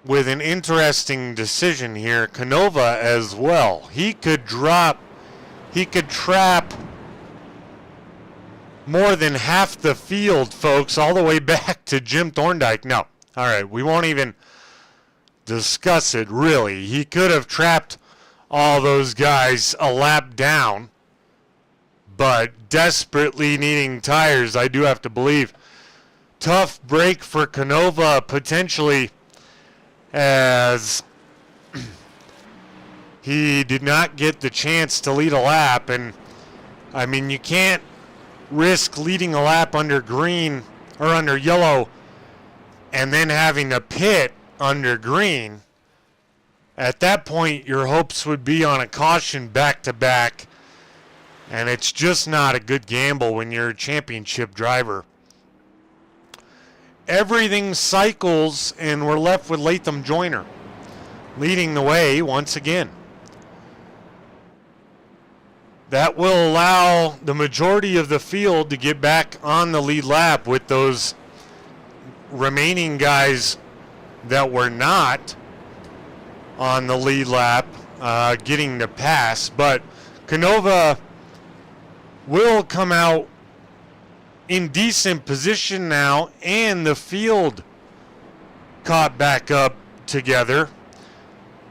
with an interesting decision here. Canova as well. He could trap more than half the field, folks, all the way back to Jim Thorndike. No. All right, we won't even discuss it, really. He could have trapped all those guys a lap down, but desperately needing tires, I do have to believe. Tough break for Canova, potentially, as he did not get the chance to lead a lap. And, I mean, you can't risk leading a lap under green or under yellow and then having to pit under green. At that point, your hopes would be on a caution back-to-back, and it's just not a good gamble when you're a championship driver. Everything cycles, and we're left with Latham Joyner leading the way once again. That will allow the majority of the field to get back on the lead lap with those remaining guys that were not on the lead lap getting the pass. But Canova will come out in decent position now, and the field caught back up together.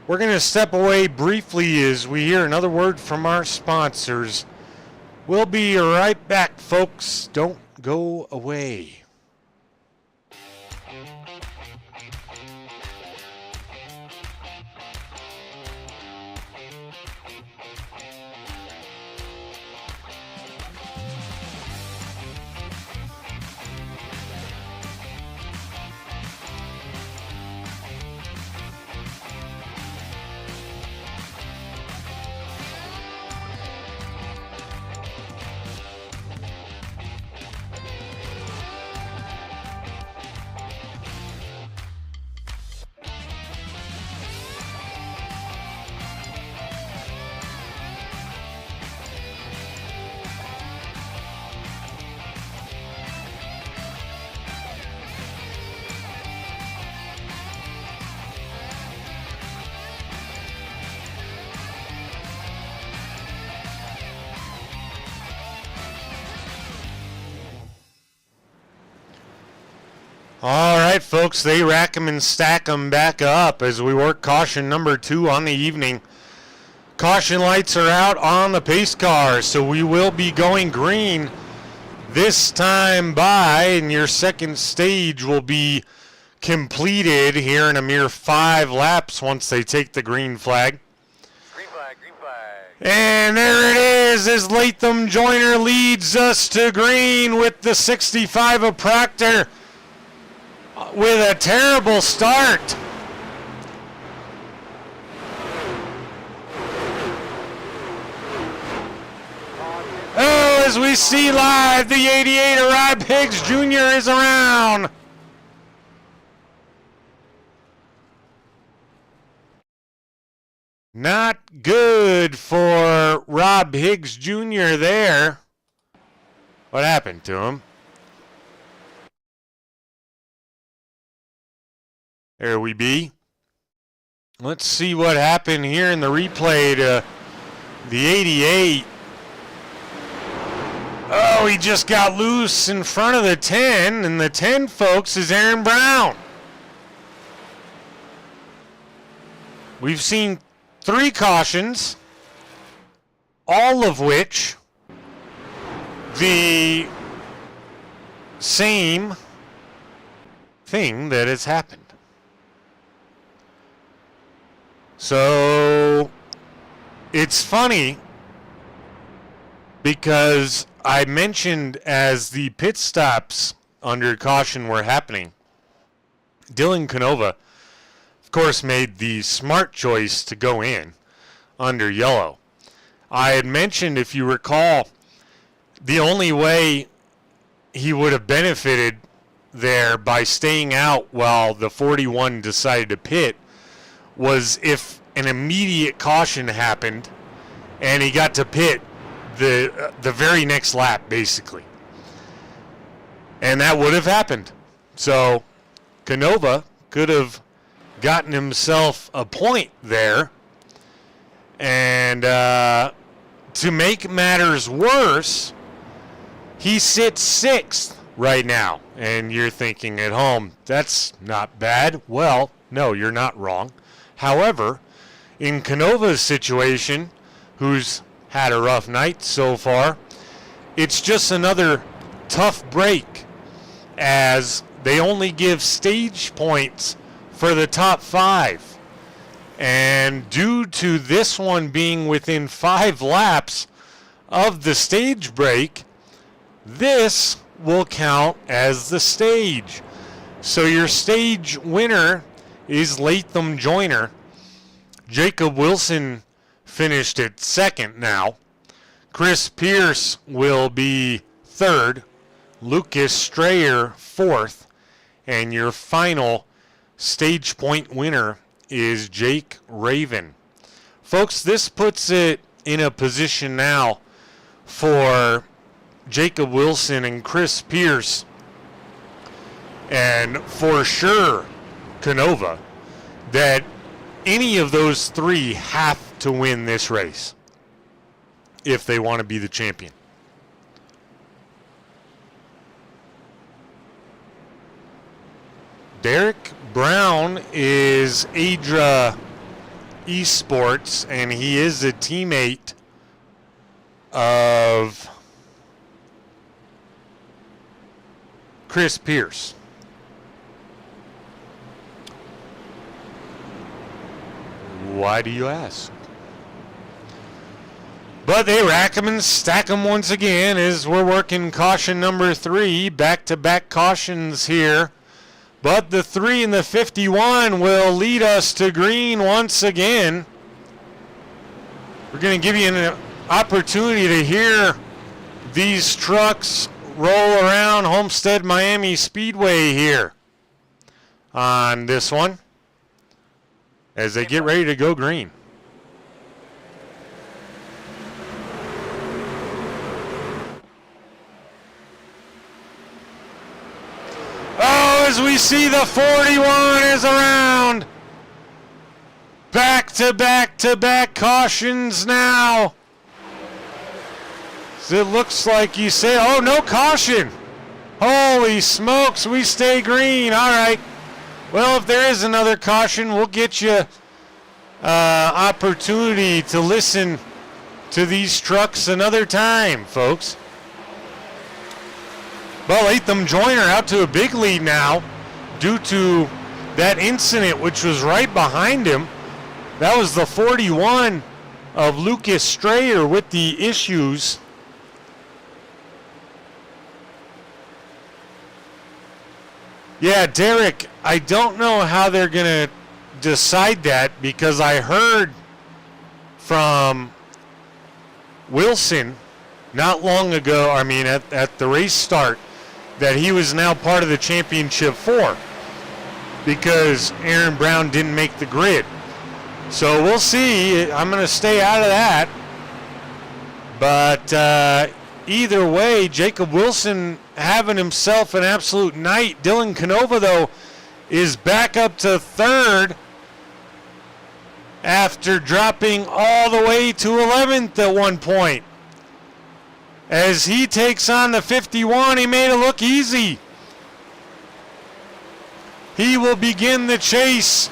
We're going to step away briefly as we hear another word from our sponsors. We'll be right back, folks. Don't go away. All right, folks, they rack them and stack them back up as we work caution number 2 on the evening. Caution lights are out on the pace car, so we will be going green this time by, and your second stage will be completed here in a mere 5 laps once they take the green flag. Green flag, green flag. And there it is as Latham Joyner leads us to green with the 65 of Proctor with a terrible start. Oh, as we see live, the 88 of Rob Higgs Jr. is around. Not good for Rob Higgs Jr. there. What happened to him? There we be. Let's see what happened here in the replay to the 88. Oh, he just got loose in front of the 10, and the 10, folks, is Aaron Brown. We've seen 3 cautions, all of which the same thing that has happened. So it's funny because I mentioned as the pit stops under caution were happening, Dylan Canova, of course, made the smart choice to go in under yellow. I had mentioned, if you recall, the only way he would have benefited there by staying out while the 41 decided to pit was if an immediate caution happened and he got to pit the very next lap, basically. And that would have happened. So Canova could have gotten himself a point there. And to make matters worse, he sits 6th right now. And you're thinking at home, that's not bad. Well, no, you're not wrong. However, in Canova's situation, who's had a rough night so far, it's just another tough break as they only give stage points for the top 5. And due to this one being within 5 laps of the stage break, this will count as the stage. So your stage winner is Latham Joyner. Jacob Wilson finished at 2nd now. Chris Pierce will be 3rd. Lucas Strayer 4th. And your final stage point winner is Jake Raven. Folks, this puts it in a position now for Jacob Wilson and Chris Pierce, and for sure Canova, that any of those 3 have to win this race if they want to be the champion. Derek Brown is Adra Esports, and he is a teammate of Chris Pierce. Why do you ask? But they rack them and stack them once again as we're working caution number 3. Back-to-back cautions here. But the 3 and the 51 will lead us to green once again. We're going to give you an opportunity to hear these trucks roll around Homestead Miami Speedway here on this one as they get ready to go green. Oh, as we see the 41 is around. Back-to-back cautions now. So it looks like you say, oh, no caution. Holy smokes, we stay green. All right. Well, if there is another caution, we'll get you opportunity to listen to these trucks another time, folks. But Latham Joyner out to a big lead now due to that incident, which was right behind him. That was the 41 of Lucas Strayer with the issues. Yeah, Derek, I don't know how they're going to decide that, because I heard from Wilson not long ago, I mean at the race start, that he was now part of the championship 4 because Aaron Brown didn't make the grid. So we'll see. I'm going to stay out of that. But either way, Jacob Wilson having himself an absolute night. Dylan Canova, though, is back up to 3rd after dropping all the way to 11th at one point. As he takes on the 51, he made it look easy. He will begin the chase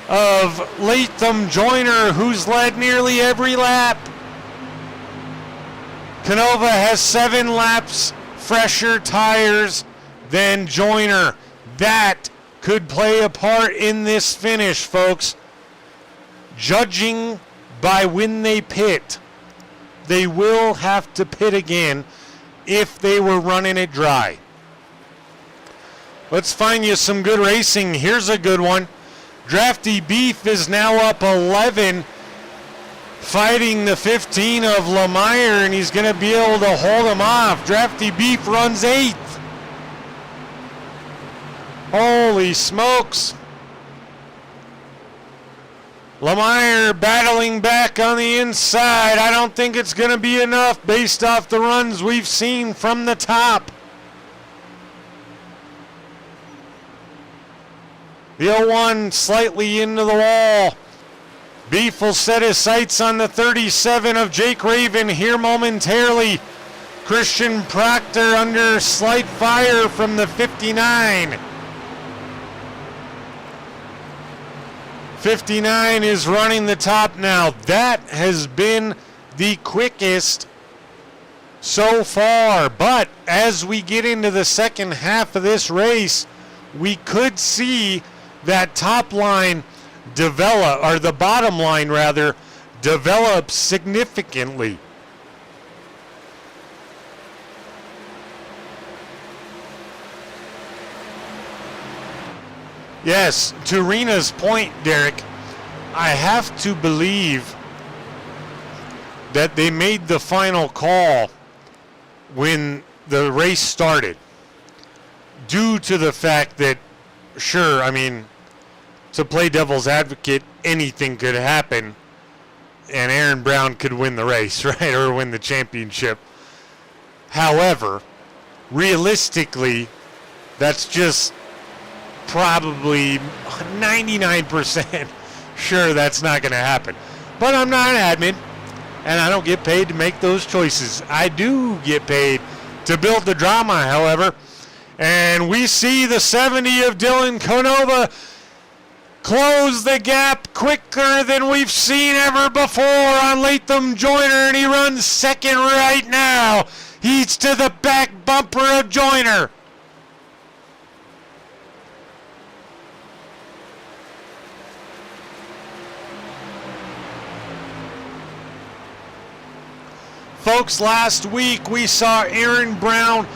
of Latham Joyner, who's led nearly every lap. Canova has 7 laps fresher tires than Joyner. That could play a part in this finish, folks. Judging by when they pit, they will have to pit again if they were running it dry. Let's find you some good racing. Here's a good one. Drafty Beef is now up 11, fighting the 15 of Lemire, and he's going to be able to hold him off. Drafty Beef runs 8th. Holy smokes. Lemire battling back on the inside. I don't think it's going to be enough based off the runs we've seen from the top. The 01 slightly into the wall. Beef will set his sights on the 37 of Jake Raven here momentarily. Christian Proctor under slight fire from the 59. 59 is running the top now. That has been the quickest so far. But as we get into the second half of this race, we could see that top line develop, or the bottom line rather, develop significantly. Yes, to Rena's point, Derek, I have to believe that they made the final call when the race started, due to the fact that, sure, I mean, to play devil's advocate, anything could happen, and Aaron Brown could win the race, right, or win the championship. However, realistically, that's just probably 99% sure that's not going to happen. But I'm not an admin, and I don't get paid to make those choices. I do get paid to build the drama, however. And we see the 70 of Dylan Canova close the gap quicker than we've seen ever before on Latham Joyner, and he runs 2nd right now. He's to the back bumper of Joyner. Folks, last week we saw Aaron Brown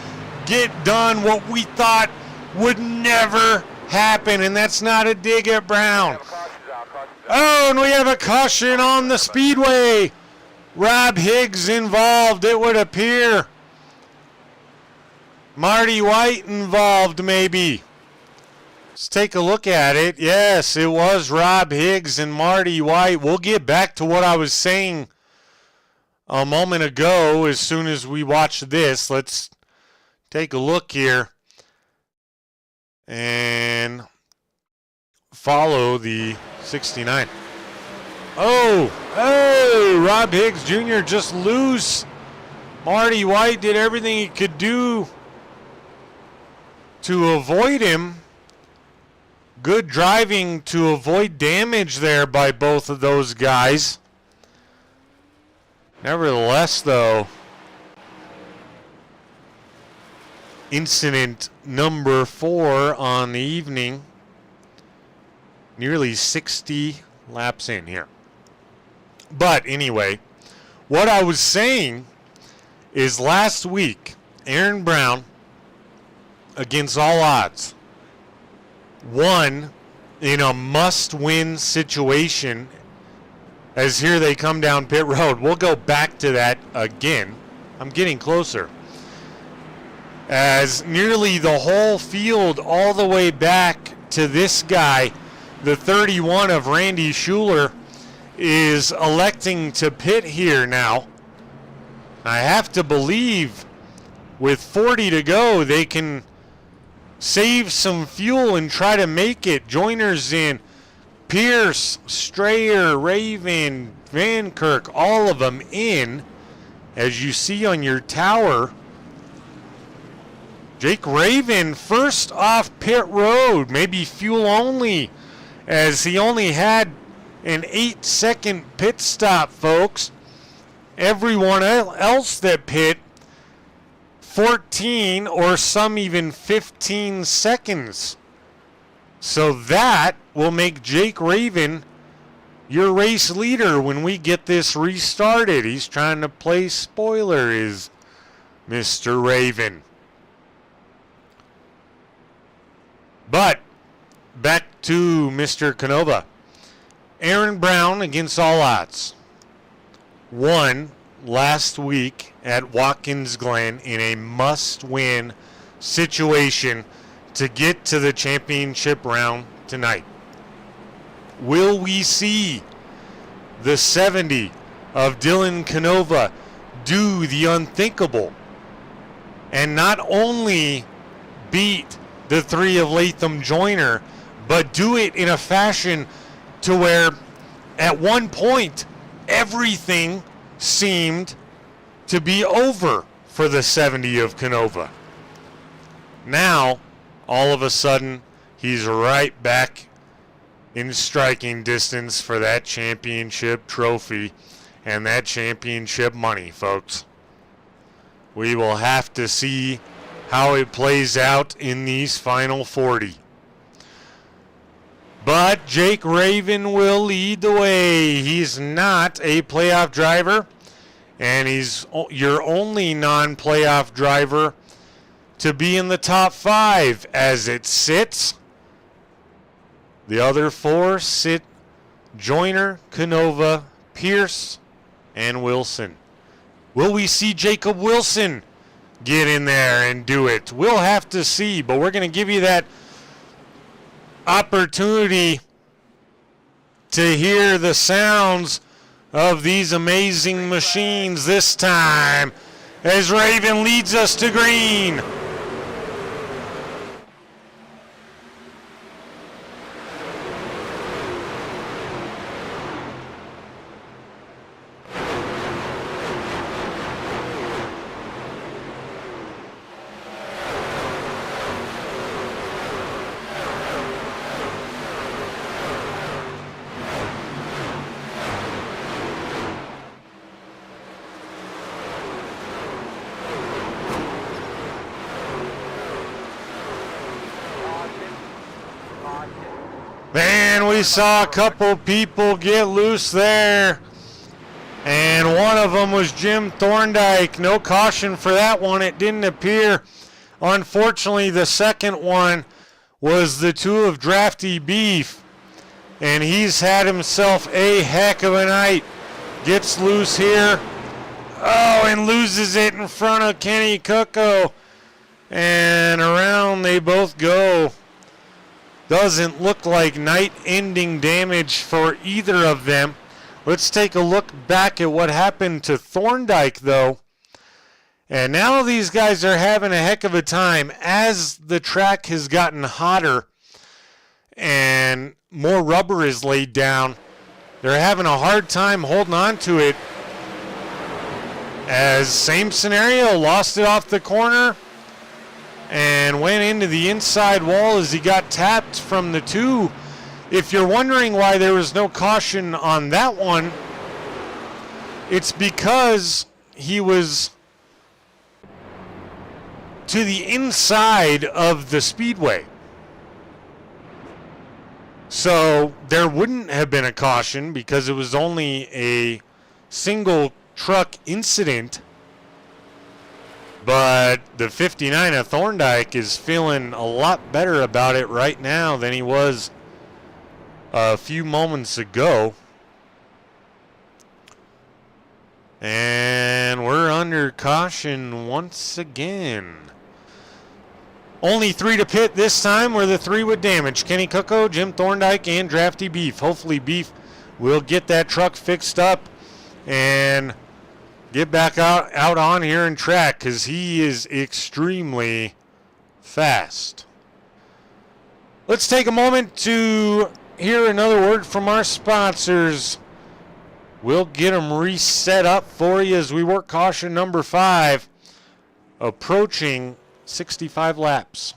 get done what we thought would never happen, and that's not a dig at Brown. Oh, and we have a caution on the speedway. Rob Higgs involved, it would appear. Marty White involved, maybe. Let's take a look at it. Yes, it was Rob Higgs and Marty White. We'll get back to what I was saying a moment ago as soon as we watch this. Let's take a look here and follow the 69. Oh, Rob Higgs Jr. just loose. Marty White did everything he could do to avoid him. Good driving to avoid damage there by both of those guys. Nevertheless, though, incident number 4 on the evening. Nearly 60 laps in here. But anyway, what I was saying is last week, Aaron Brown, against all odds, won in a must-win situation as here they come down pit road. We'll go back to that again. I'm getting closer. As nearly the whole field all the way back to this guy, the 31 of Randy Schuler, is electing to pit here now. I have to believe with 40 to go, they can save some fuel and try to make it. Joiners in. Pierce, Strayer, Raven, Van Kirk, all of them in. As you see on your tower, Jake Raven first off pit road, maybe fuel only, as he only had an 8-second pit stop, folks. Everyone else that pit 14 or some even 15 seconds. So that will make Jake Raven your race leader when we get this restarted. He's trying to play spoiler, is Mr. Raven. But back to Mr. Canova. Aaron Brown, against all odds, won last week at Watkins Glen in a must-win situation to get to the championship round tonight. Will we see the 70 of Dylan Canova do the unthinkable and not only beat the 3 of Latham Joyner, but do it in a fashion to where at one point everything seemed to be over for the 70 of Canova? Now, all of a sudden, he's right back in striking distance for that championship trophy and that championship money, folks. We will have to see how it plays out in these final 40. But Jake Raven will lead the way. He's not a playoff driver, and he's your only non-playoff driver to be in the top 5 as it sits. The other 4 sit Joyner, Canova, Pierce, and Wilson. Will we see Jacob Wilson get in there and do it? We'll have to see, but we're going to give you that opportunity to hear the sounds of these amazing machines this time as Raven leads us to green. Man, we saw a couple people get loose there. And one of them was Jim Thorndike. No caution for that one. It didn't appear. Unfortunately, the second one was the 2 of Drafty Beef. And he's had himself a heck of a night. Gets loose here. Oh, and loses it in front of Kenny Cucko. And around they both go. Doesn't look like night-ending damage for either of them. Let's take a look back at what happened to Thorndike, though. And now these guys are having a heck of a time as the track has gotten hotter and more rubber is laid down. They're having a hard time holding on to it. As same scenario, lost it off the corner. and went into the inside wall as he got tapped from the 2. If you're wondering why there was no caution on that one, it's because he was to the inside of the speedway. So there wouldn't have been a caution because it was only a single truck incident. But the 59 of Thorndike is feeling a lot better about it right now than he was a few moments ago. And we're under caution once again. Only 3 to pit this time, where the 3 with damage. Kenny Coco, Jim Thorndike, and Drafty Beef. Hopefully Beef will get that truck fixed up and get back out on here in track, because he is extremely fast. Let's take a moment to hear another word from our sponsors. We'll get them reset up for you as we work caution number 5, approaching 65 laps.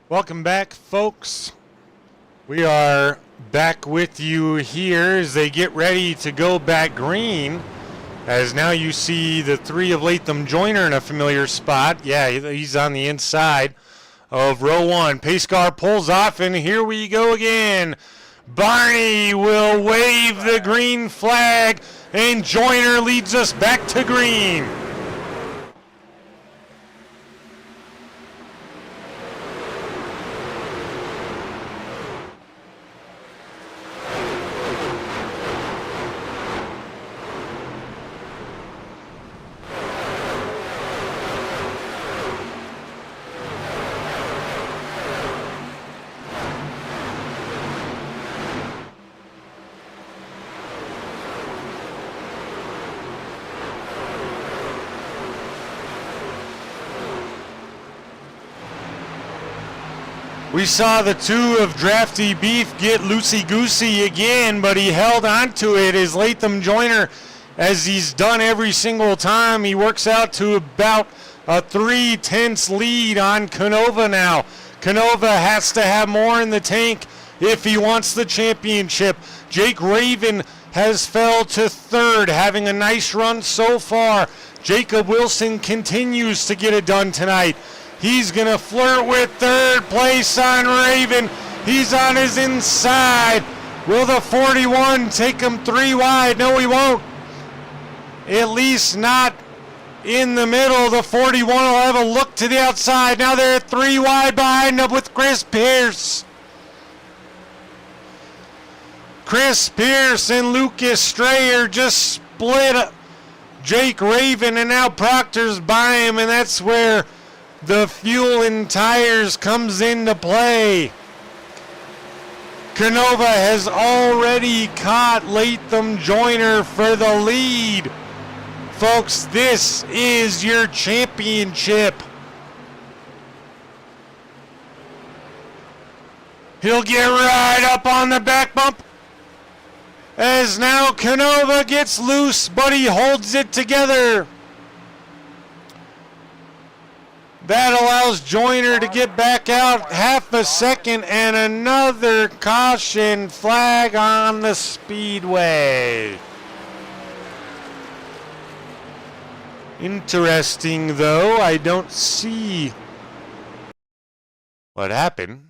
Welcome back, folks. We are back with you here as they get ready to go back green. As now you see the 3 of Latham Joyner in a familiar spot. Yeah, he's on the inside of row 1. Pace car pulls off, and here we go again. Barney will wave the green flag, and Joyner leads us back to green. We saw the 2 of Drafty Beef get loosey-goosey again, but he held on to it as Latham Joyner, as he's done every single time. He works out to about a 3/10 lead on Canova now. Canova has to have more in the tank if he wants the championship. Jake Raven has fell to 3rd, having a nice run so far. Jacob Wilson continues to get it done tonight. He's going to flirt with 3rd place on Raven. He's on his inside. Will the 41 take him 3 wide? No, he won't. At least not in the middle. The 41 will have a look to the outside. Now they're 3 wide behind him with Chris Pierce. Chris Pierce and Lucas Strayer just split Jake Raven, and now Proctor's by him, and that's where the fuel and tires comes into play. Canova has already caught Latham Joyner for the lead. Folks, this is your championship. He'll get right up on the back bump, as now Canova gets loose, but he holds it together. That allows Joyner to get back out half a second, and another caution flag on the speedway. Interesting, though, I don't see what happened.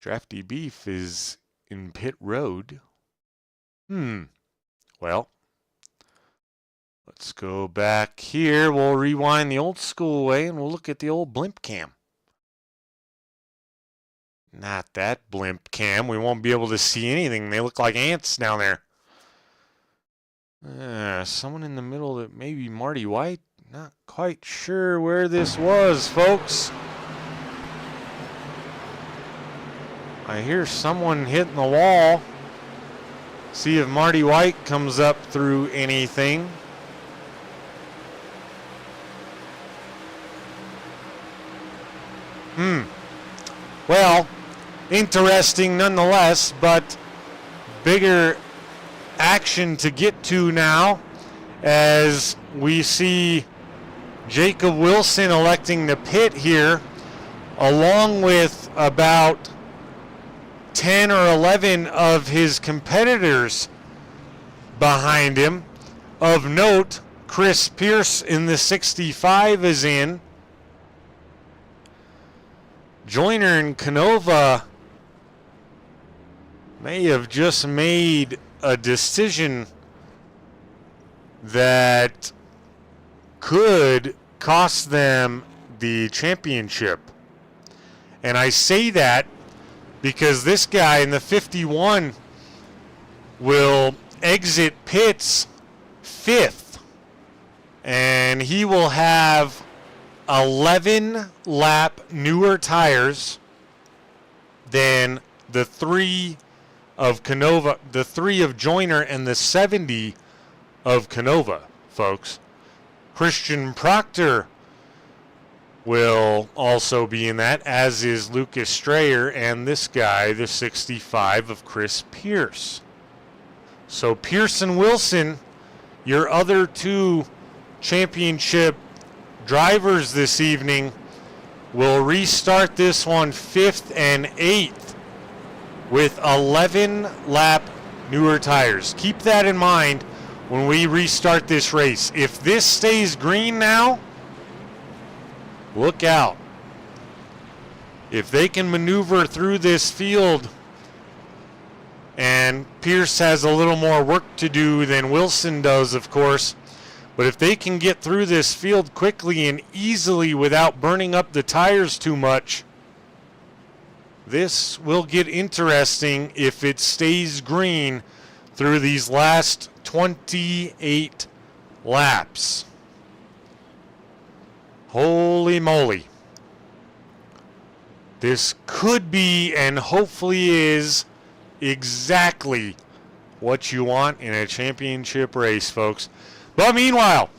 Drafty Beef is in pit road. Well, let's go back here. We'll rewind the old school way and we'll look at the old blimp cam. Not that blimp cam. We won't be able to see anything. They look like ants down there. Someone in the middle that maybe Marty White. Not quite sure where this was, folks. I hear someone hitting the wall. See if Marty White comes up through anything. Well, interesting nonetheless, but bigger action to get to now as we see Jacob Wilson electing to pit here, along with about 10 or 11 of his competitors behind him. Of note, Chris Pierce in the 65 is in. Joyner and Canova may have just made a decision that could cost them the championship. And I say that because this guy in the 51 will exit pits 5th, and he will have 11 lap newer tires than the 3 of Canova, the 3 of Joyner, and the 70 of Canova, folks. Christian Proctor will also be in that, as is Lucas Strayer and this guy, the 65 of Chris Pierce. So Pierce and Wilson, your other 2 championship drivers this evening, will restart this one 5th and 8th with 11 lap newer tires. Keep that in mind when we restart this race. If this stays green now, look out. If they can maneuver through this field, and Pierce has a little more work to do than Wilson does, of course, but if they can get through this field quickly and easily without burning up the tires too much, this will get interesting if it stays green through these last 28 laps. Holy moly. This could be, and hopefully is, exactly what you want in a championship race, folks. But meanwhile,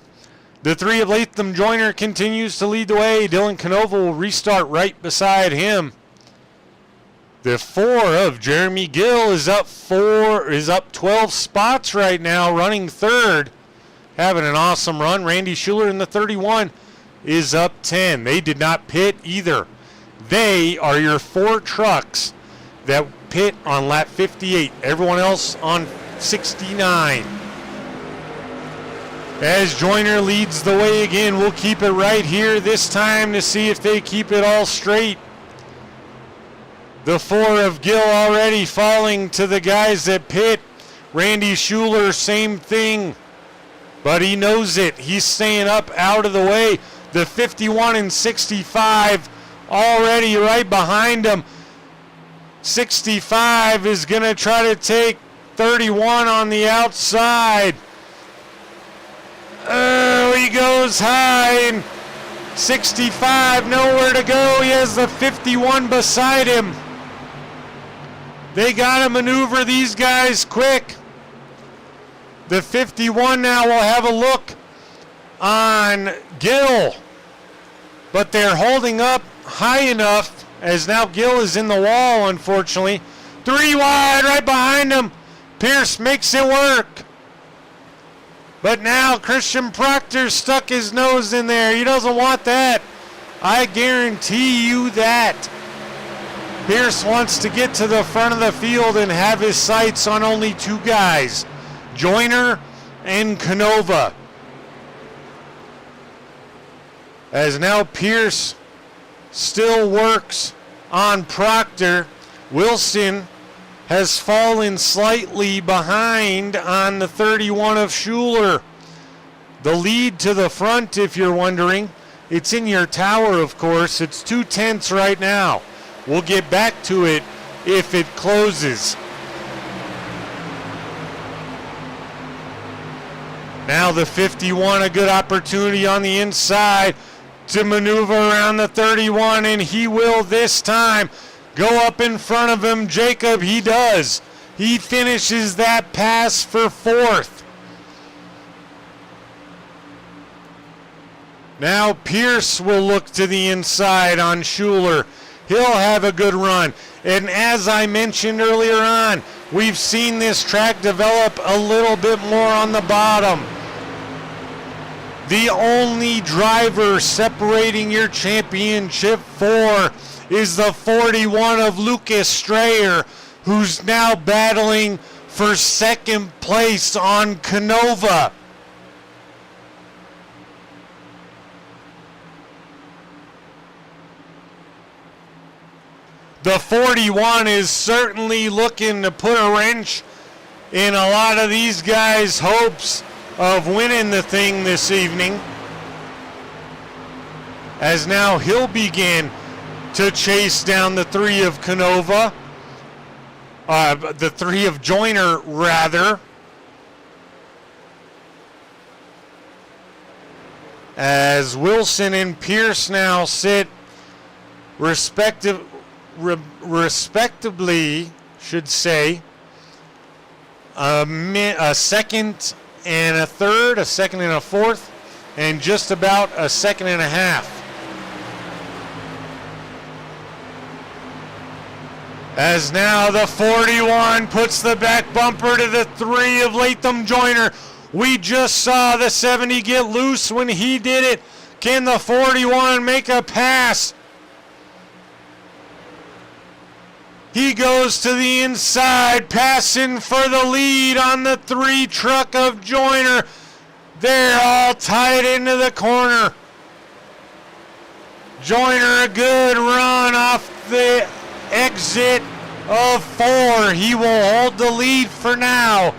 the 3 of Latham Joyner continues to lead the way. Dylan Canova will restart right beside him. The 4 of Jeremy Gill is up 12 spots right now, running 3rd, having an awesome run. Randy Schuler in the 31 is up 10. They did not pit either. They are your 4 trucks that pit on lap 58. Everyone else on 69. As Joyner leads the way again, we'll keep it right here this time to see if they keep it all straight. The 4 of Gill already falling to the guys that pit. Randy Schuler, same thing. But he knows it. He's staying up out of the way. The 51 and 65 already right behind him. 65 is going to try to take 31 on the outside. Oh, he goes high, and 65 nowhere to go. He has the 51 beside him. They got to maneuver these guys quick. The 51 now will have a look on Gill, but they're holding up high enough as now Gill is in the wall, unfortunately. 3 wide right behind him. Pierce makes it work. But now Christian Proctor stuck his nose in there. He doesn't want that. I guarantee you that. Pierce wants to get to the front of the field and have his sights on only 2 guys, Joyner and Canova. As now Pierce still works on Proctor. Wilson has fallen slightly behind on the 31 of Schuler. The lead to the front, if you're wondering, it's in your tower, of course. It's 2/10 right now. We'll get back to it if it closes. Now the 51, a good opportunity on the inside to maneuver around the 31, and he will this time go up in front of him. Jacob, he does. He finishes that pass for fourth. Now Pierce will look to the inside on Schuler. He'll have a good run. And as I mentioned earlier on, we've seen this track develop a little bit more on the bottom. The only driver separating your championship four is the 41 of Lucas Strayer, who's now battling for second place on Canova. The 41 is certainly looking to put a wrench in a lot of these guys' hopes of winning the thing this evening, as now he'll begin to chase down the 3 of Canova, the 3 of Joyner rather, as Wilson and Pierce now sit respectively, should say, a second and a third, a second and a fourth, and just about a second and a half. As now the 41 puts the back bumper to the 3 of Latham Joyner. We just saw the 70 get loose when he did it. Can the 41 make a pass? He goes to the inside, passing for the lead on the 3 truck of Joyner. They're all tied into the corner. Joyner, a good run off the exit of 4. He will hold the lead for now.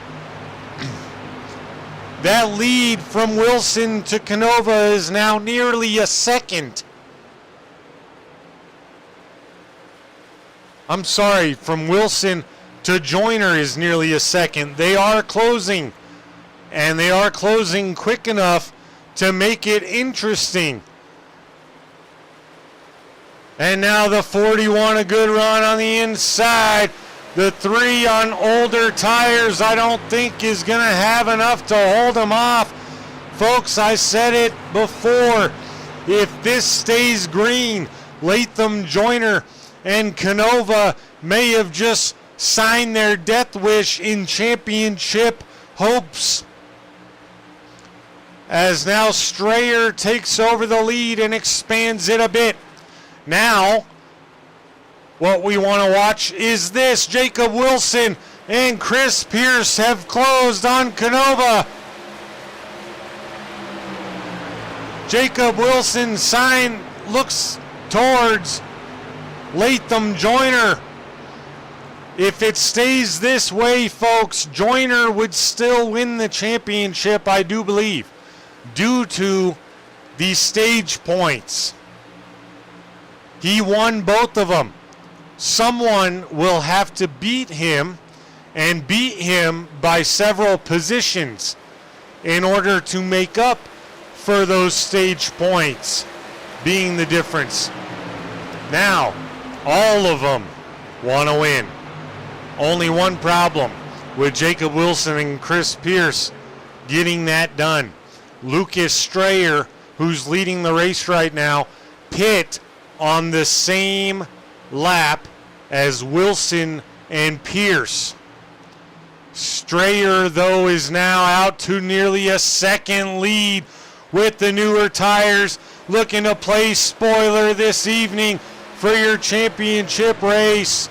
That lead from Wilson to Canova is now nearly a second. I'm sorry, from Wilson to Joyner is nearly a second. They are closing, and they are closing quick enough to make it interesting. And now the 41, a good run on the inside. The 3 on older tires, I don't think is going to have enough to hold them off. Folks, I said it before. If this stays green, Latham Joyner and Canova may have just signed their death wish in championship hopes. As now Strayer takes over the lead and expands it a bit. Now, what we want to watch is this. Jacob Wilson and Chris Pierce have closed on Canova. Jacob Wilson looks towards Latham Joyner. If it stays this way, folks, Joyner would still win the championship, I do believe, due to the stage points. He won both of them. Someone will have to beat him, and beat him by several positions in order to make up for those stage points being the difference. Now, all of them want to win. Only one problem with Jacob Wilson and Chris Pierce getting that done. Lucas Strayer, who's leading the race right now, pit on the same lap as Wilson and Pierce. Strayer, though, is now out to nearly a second lead with the newer tires, looking to play spoiler this evening for your championship race.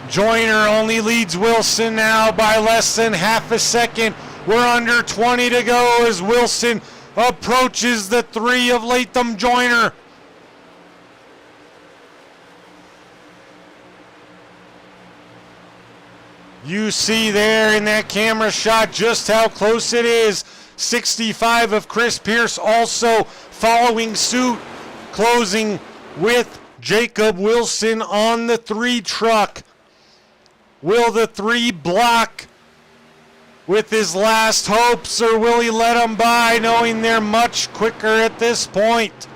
Joyner only leads Wilson now by less than half a second. We're under 20 to go as Wilson approaches the 3 of Latham Joyner. You see there in that camera shot just how close it is. 65 of Chris Pierce also following suit, closing with Jacob Wilson on the 3 truck. Will the 3 block with his last hopes, or will he let them by, knowing they're much quicker at this point?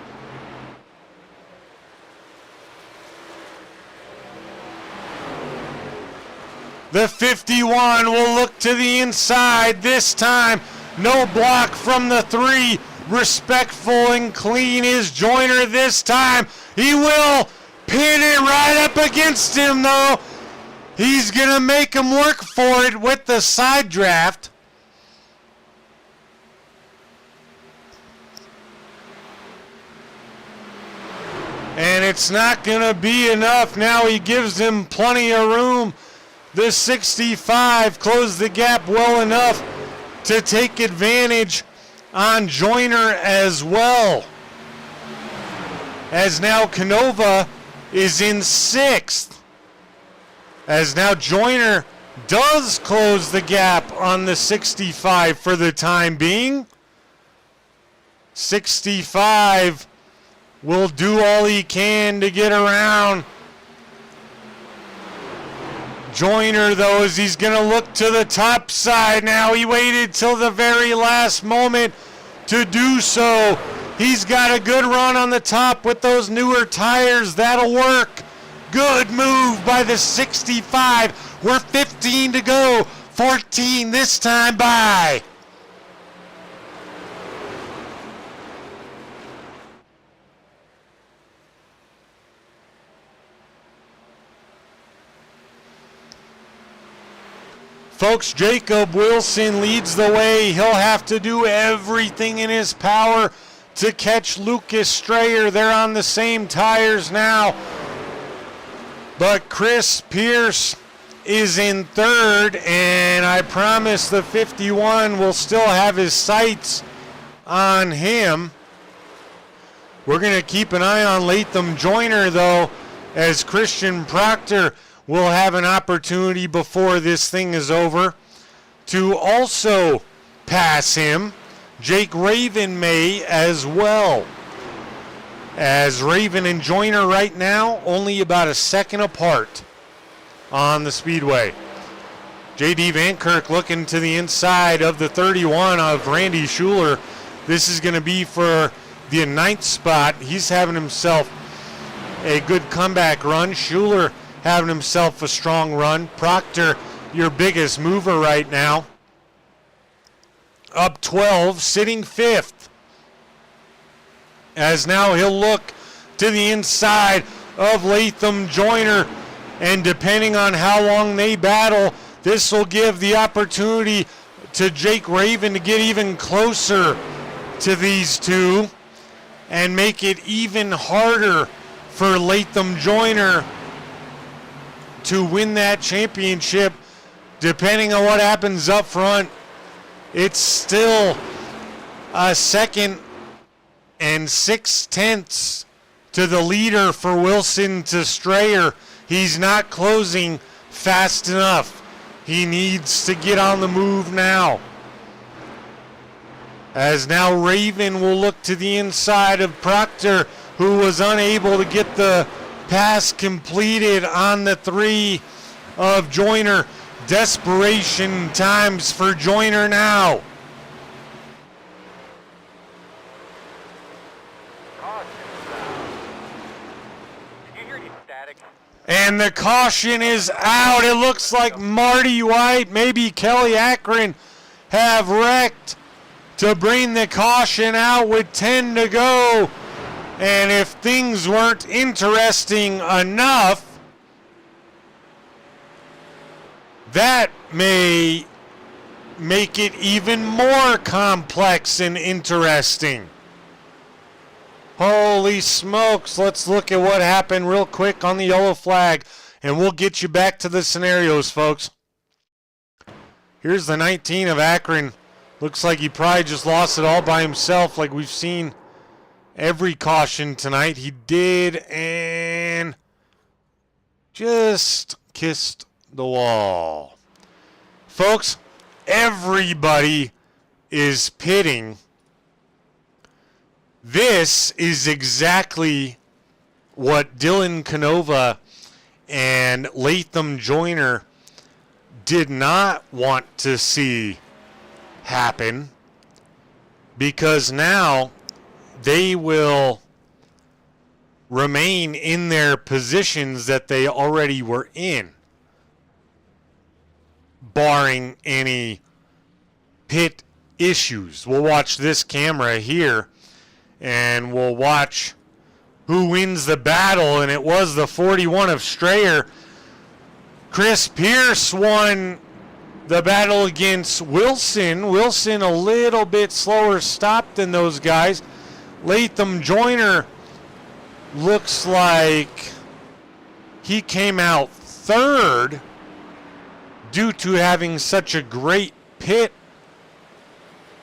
The 51 will look to the inside this time. No block from the 3. Respectful and clean is Joyner this time. He will pin it right up against him, though. He's going to make him work for it with the side draft. And it's not going to be enough. Now he gives him plenty of room. The 65 closed the gap well enough to take advantage on Joyner as well. As now Canova is in 6th. As now Joyner does close the gap on the 65 for the time being. 65 will do all he can to get around Joyner, though, as he's going to look to the top side now. He waited till the very last moment to do so. He's got a good run on the top with those newer tires. That'll work. Good move by the 65. We're 15 to go. 14 this time by. Folks, Jacob Wilson leads the way. He'll have to do everything in his power to catch Lucas Strayer. They're on the same tires now. But Chris Pierce is in 3rd, and I promise the 51 will still have his sights on him. We're going to keep an eye on Latham Joyner, though, as Christian Proctor will have an opportunity before this thing is over to also pass him. Jake Raven may as well. As Raven and Joyner right now only about a second apart on the speedway. J.D. Van Kirk looking to the inside of the 31 of Randy Schuler. This is going to be for the 9th spot. He's having himself a good comeback run. Schuler having himself a strong run. Proctor, your biggest mover right now, up 12, sitting 5th. As now he'll look to the inside of Latham Joyner, and depending on how long they battle, this will give the opportunity to Jake Raven to get even closer to these two and make it even harder for Latham Joyner to win that championship. Depending on what happens up front, it's still a 2nd and 6/10 to the leader for Wilson to Strayer. He's not closing fast enough. He needs to get on the move now. As now Raven will look to the inside of Proctor, who was unable to get the pass completed on the 3 of Joyner. Desperation times for Joyner now. And the caution is out. It looks like Marty White, maybe Kelly Akron have wrecked to bring the caution out with 10 to go. And if things weren't interesting enough, that may make it even more complex and interesting. Holy smokes, let's look at what happened real quick on the yellow flag, and we'll get you back to the scenarios, folks. Here's the 19 of Akron Looks like he probably just lost it all by himself like we've seen every caution tonight. He did and just kissed the wall. Folks, everybody is pitting. This is exactly what Dylan Canova and Latham Joyner did not want to see happen, because now they will remain in their positions that they already were in, barring any pit issues. We'll watch this camera here and we'll watch who wins the battle, and it was the 41 of Strayer. Chris Pierce won the battle against Wilson. Wilson a little bit slower stop than those guys. Latham Joyner looks like he came out third due to having such a great pit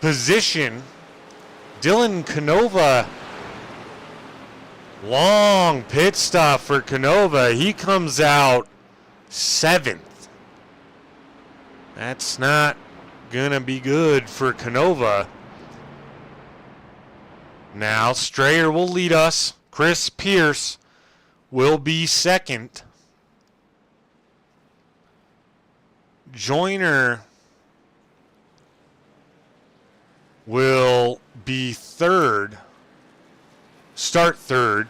position. Dylan Canova, long pit stop for Canova. He comes out 7th. That's not gonna be good for Canova. Now Strayer will lead us. Chris Pierce will be 2nd. Joyner will be 3rd. Start 3rd.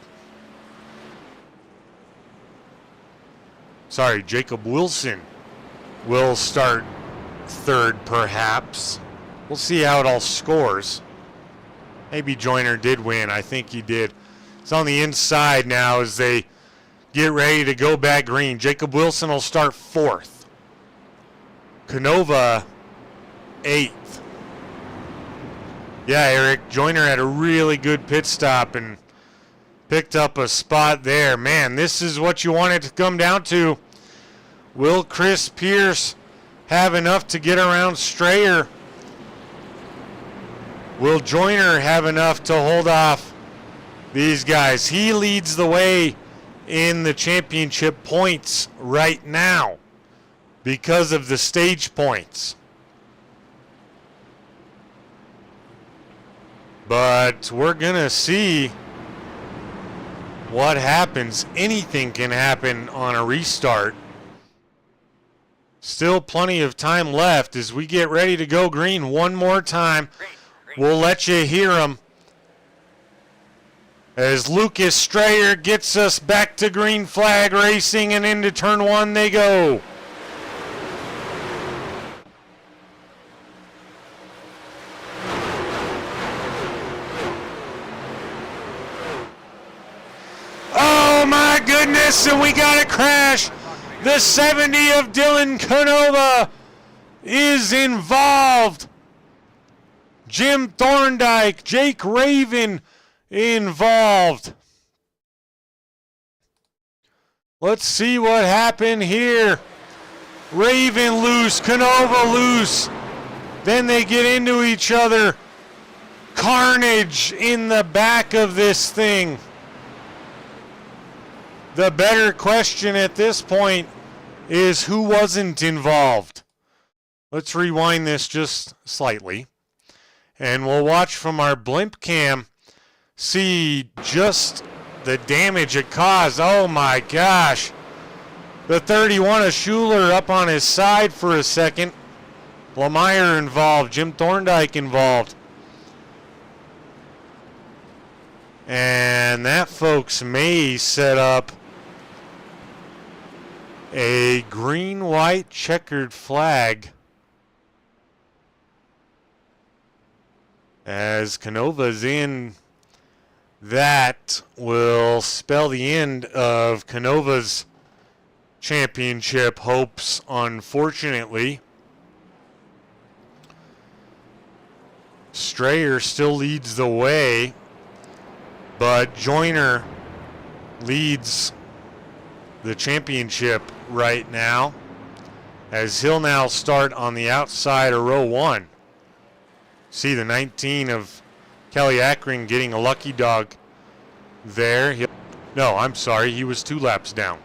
Sorry, Jacob Wilson will start 3rd perhaps. We'll see how it all scores. Maybe Joyner did win. I think he did. It's on the inside now as they get ready to go back green. Jacob Wilson will start 4th. Canova 8th. Yeah, Eric, Joyner had a really good pit stop and picked up a spot there. Man, this is what you want it to come down to. Will Chris Pierce have enough to get around Strayer? Will Joyner have enough to hold off these guys? He leads the way in the championship points right now because of the stage points. But we're going to see what happens. Anything can happen on a restart. Still plenty of time left as we get ready to go green one more time. We'll let you hear them as Lucas Strayer gets us back to green flag racing, and into turn 1 they go. Oh my goodness, and we got a crash. The 70 of Dylan Canova is involved. Jim Thorndike, Jake Raven involved. Let's see what happened here. Raven loose, Canova loose. Then they get into each other. Carnage in the back of this thing. The better question at this point is who wasn't involved. Let's rewind this just slightly. And we'll watch from our blimp cam, see just the damage it caused. Oh my gosh. The 31 of Schuler up on his side for a second. Lemire involved, Jim Thorndike involved. And that, folks, may set up a green-white checkered flag as Canova's in. That will spell the end of Canova's championship hopes, unfortunately. Strayer still leads the way, but Joyner leads the championship right now as he'll now start on the outside of row 1. See the 19 of Kelly Akron getting a lucky dog there. No, I'm sorry. He was 2 laps down.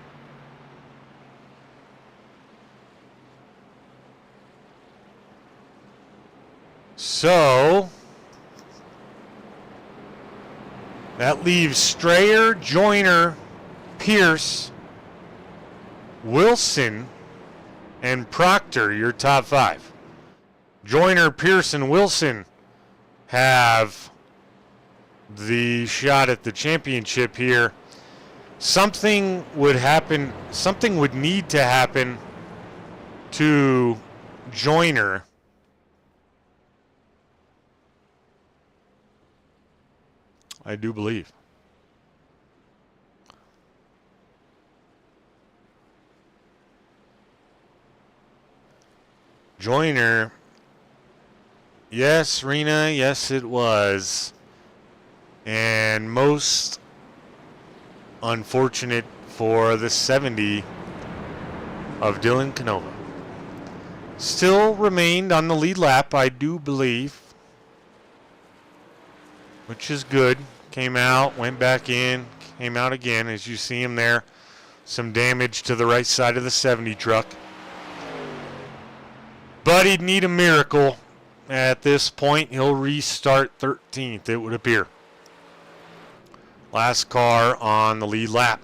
So that leaves Strayer, Joyner, Pierce, Wilson, and Proctor, your top 5. Joyner, Pierce, and Wilson have the shot at the championship here. Something would happen, something would need to happen to Joyner. I do believe. Joyner. Yes, Rena, yes it was. And most unfortunate for the 70 of Dylan Canova. Still remained on the lead lap, I do believe. Which is good. Came out, went back in, came out again. As you see him there, some damage to the right side of the 70 truck. But he'd need a miracle at this point. He'll restart 13th, it would appear. Last car on the lead lap.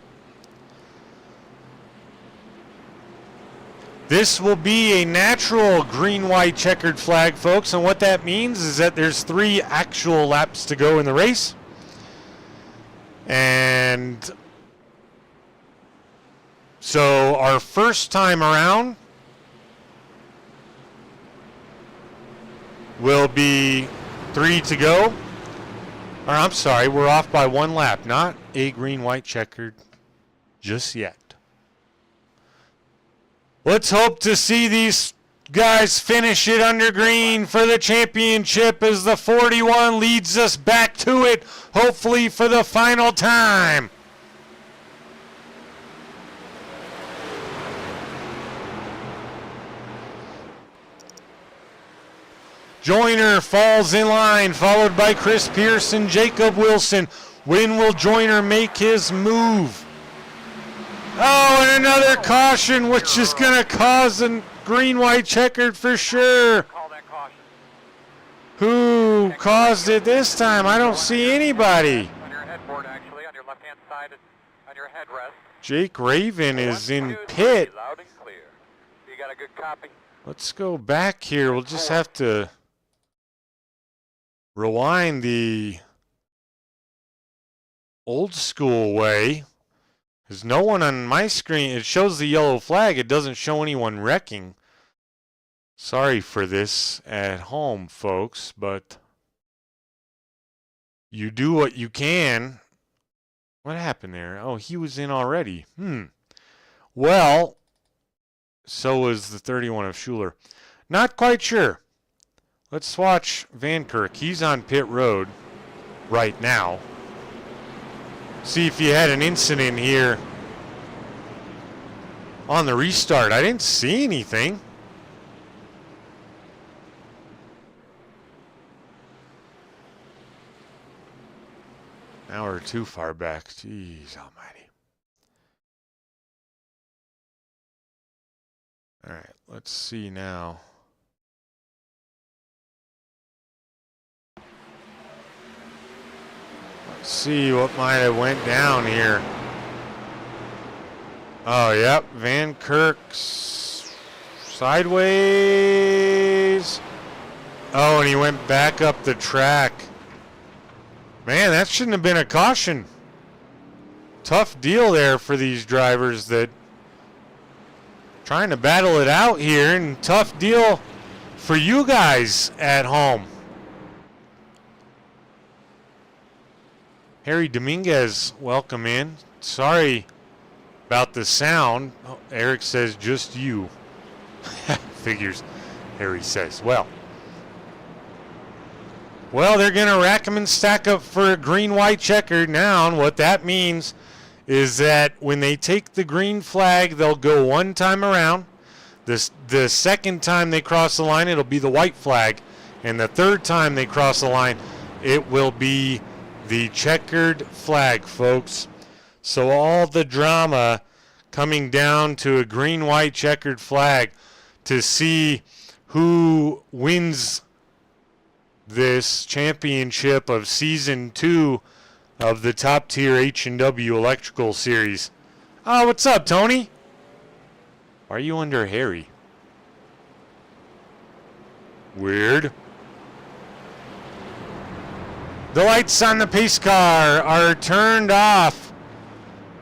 This will be a natural green-white checkered flag, folks, and what that means is that there's 3 actual laps to go in the race. And so our first time around will be 3 to go. Or I'm sorry, we're off by 1 lap, not a green-white checkered just yet. Let's hope to see these guys finish it under green for the championship as the 41 leads us back to it, hopefully for the final time. Joyner falls in line, followed by Chris Pierce and Jacob Wilson. When will Joyner make his move? Oh, and another caution, which is going to cause a green-white checkered for sure. Call that caution. Who caused it this time? I don't see anybody. On your headboard, actually, on your left-hand side, on your headrest. Jake Raven is 1, in 2, 3, pit. loud and clear. You got a good copy? Let's go back here. We'll just have to rewind the old school way. There's no one on my screen. It shows the yellow flag. It doesn't show anyone wrecking. Sorry for this at home, folks, but you do what you can. What happened there? Oh, he was in already. Well, so was the 31 of Schuler. Not quite sure. Let's watch Van Kirk. He's on pit road right now. See if you had an incident here on the restart. I didn't see anything. Now we're too far back. Jeez almighty. All right, let's see now. Let's see what might have went down here. Oh, yep, Van Kirk's sideways. Oh, and he went back up the track. Man, that shouldn't have been a caution. Tough deal there for these drivers that trying to battle it out here, and tough deal for you guys at home. Harry Dominguez, welcome in. Sorry about the sound. Oh, Eric says just you. Figures, Harry says. Well, they're going to rack them and stack up for a green-white checkered now, and what that means is that when they take the green flag, they'll go 1 time around. The second time they cross the line, it'll be the white flag, And the third time they cross the line, it will be the checkered flag, folks. So all the drama coming down to a green-white checkered flag to see who wins this championship of Season 2 of the Top Tier H&W Electrical Series. Oh, what's up, Tony? Why are you under Harry? Weird. The lights on the pace car are turned off,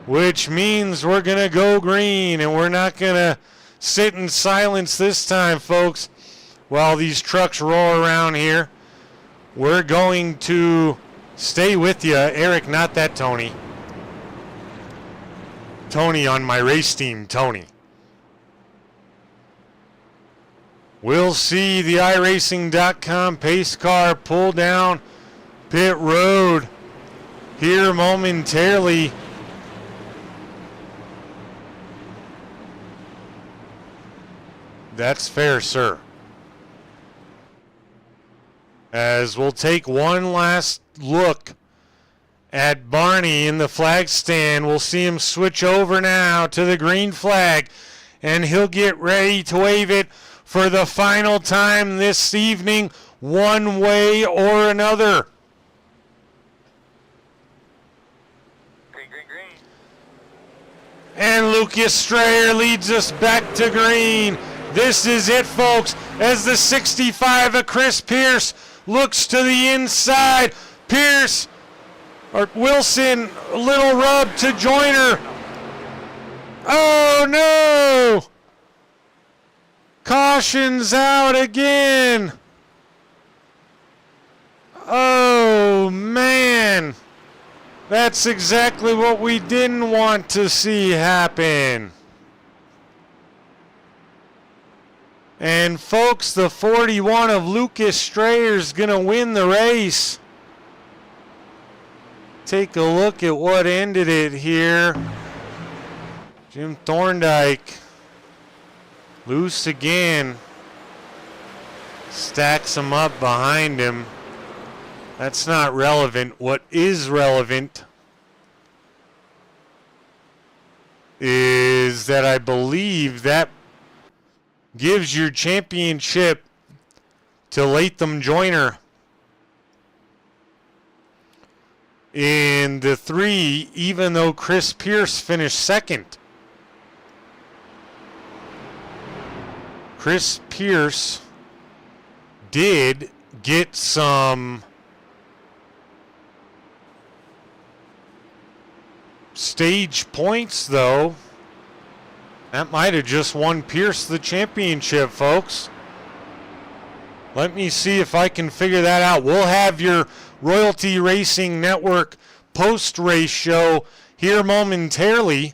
which means we're going to go green, and we're not going to sit in silence this time, folks, while these trucks roll around here. We're going to stay with you. Eric, not that Tony. Tony on my race team, Tony. We'll see the iRacing.com pace car pull down pit road here momentarily. That's fair, sir. As we'll take one last look at Barney in the flag stand. We'll see him switch over now to the green flag, and he'll get ready to wave it for the final time this evening, one way or another. Green, green, green. And Lucas Strayer leads us back to green. This is it, folks, as the 65 of Chris Pierce looks to the inside. Pierce, or Wilson, a little rub to Joyner. Oh, no! Caution's out again. Oh, man. That's exactly what we didn't want to see happen. And folks, the 41 of Lucas Strayer is going to win the race. Take a look at what ended it here. Jim Thorndike, loose again. Stacks him up behind him. That's not relevant. What is relevant is that I believe that gives your championship to Latham Joyner in the 3, even though Chris Pierce finished second. Chris Pierce did get some stage points, though. That might have just won Pierce the championship, folks. Let me see if I can figure that out. We'll have your Royalty Racing Network post-race show here momentarily.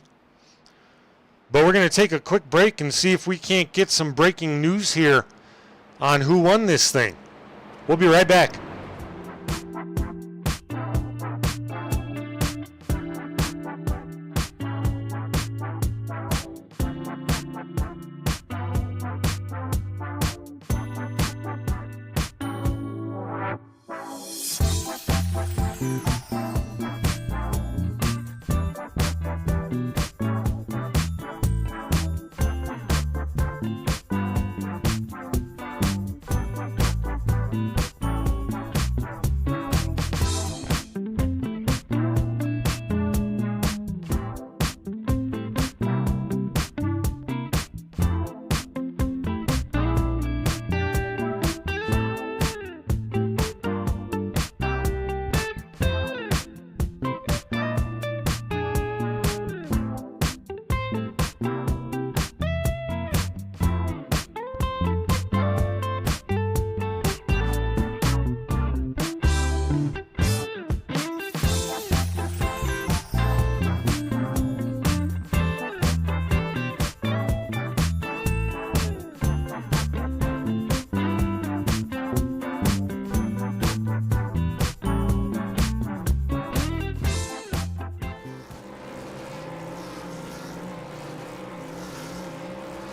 But we're going to take a quick break and see if we can't get some breaking news here on who won this thing. We'll be right back.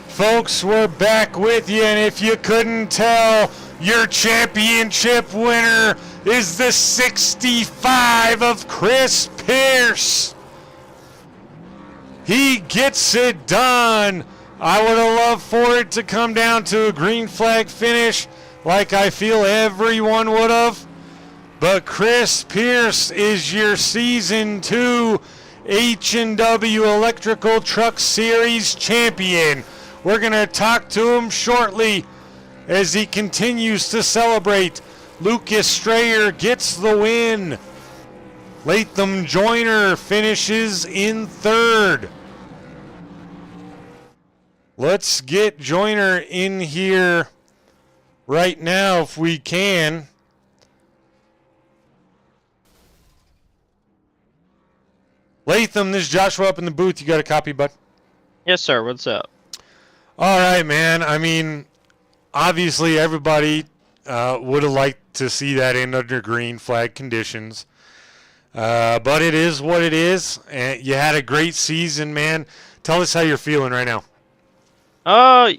Folks, we're back with you, and if you couldn't tell, Your championship winner is the 65 of Chris Pierce. He gets it done. I would have loved for it to come down to a green flag finish like I feel everyone would have. But Chris Pierce is your Season 2 H&W Electrical Truck Series champion. We're going to talk to him shortly as he continues to celebrate. Lucas Strayer gets the win. Latham Joyner finishes in third. Let's get Joyner in here right now if we can. Latham, this is Joshua up in the booth. You got a copy, bud? Yes, sir. What's up? All right, man. I mean, obviously everybody would have liked to see that end under green flag conditions. But it is what it is. And you had a great season, man. Tell us how you're feeling right now. I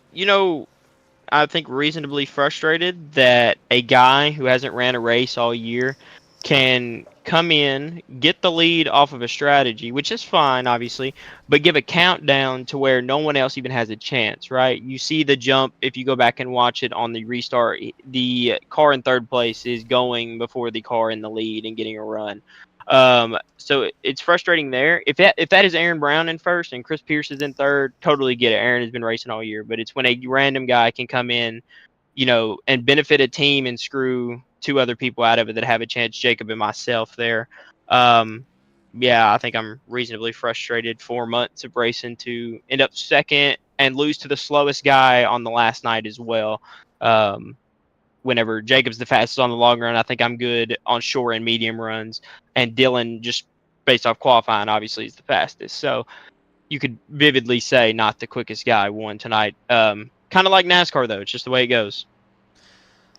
think reasonably frustrated that a guy who hasn't ran a race all year can come in, get the lead off of a strategy, which is fine, obviously, but give a countdown to where no one else even has a chance, right? You see the jump, if you go back and watch it on the restart, the car in third place is going before the car in the lead and getting a run. So it's frustrating there. If that is Aaron Brown in first and Chris Pierce is in third, totally get it. Aaron has been racing all year, but it's when a random guy can come in, and benefit a team and screw two other people out of it that have a chance, Jacob and myself there. I think I'm reasonably frustrated. 4 months of racing to end up second and lose to the slowest guy on the last night as well. Whenever Jacob's the fastest on the long run, I think I'm good on short and medium runs. And Dylan, just based off qualifying, obviously is the fastest. So you could vividly say not the quickest guy won tonight. Kind of like NASCAR, though. It's just the way it goes.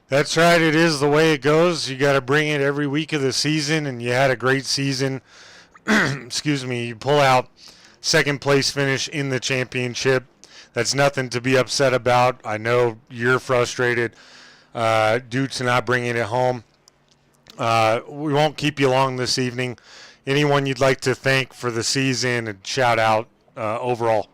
That's right. It is the way it goes. You got to bring it every week of the season, and you had a great season. Excuse me. You pull out second place finish in the championship. That's nothing to be upset about. I know you're frustrated due to not bringing it home. We won't keep you long this evening. Anyone you'd like to thank for the season and shout out overall?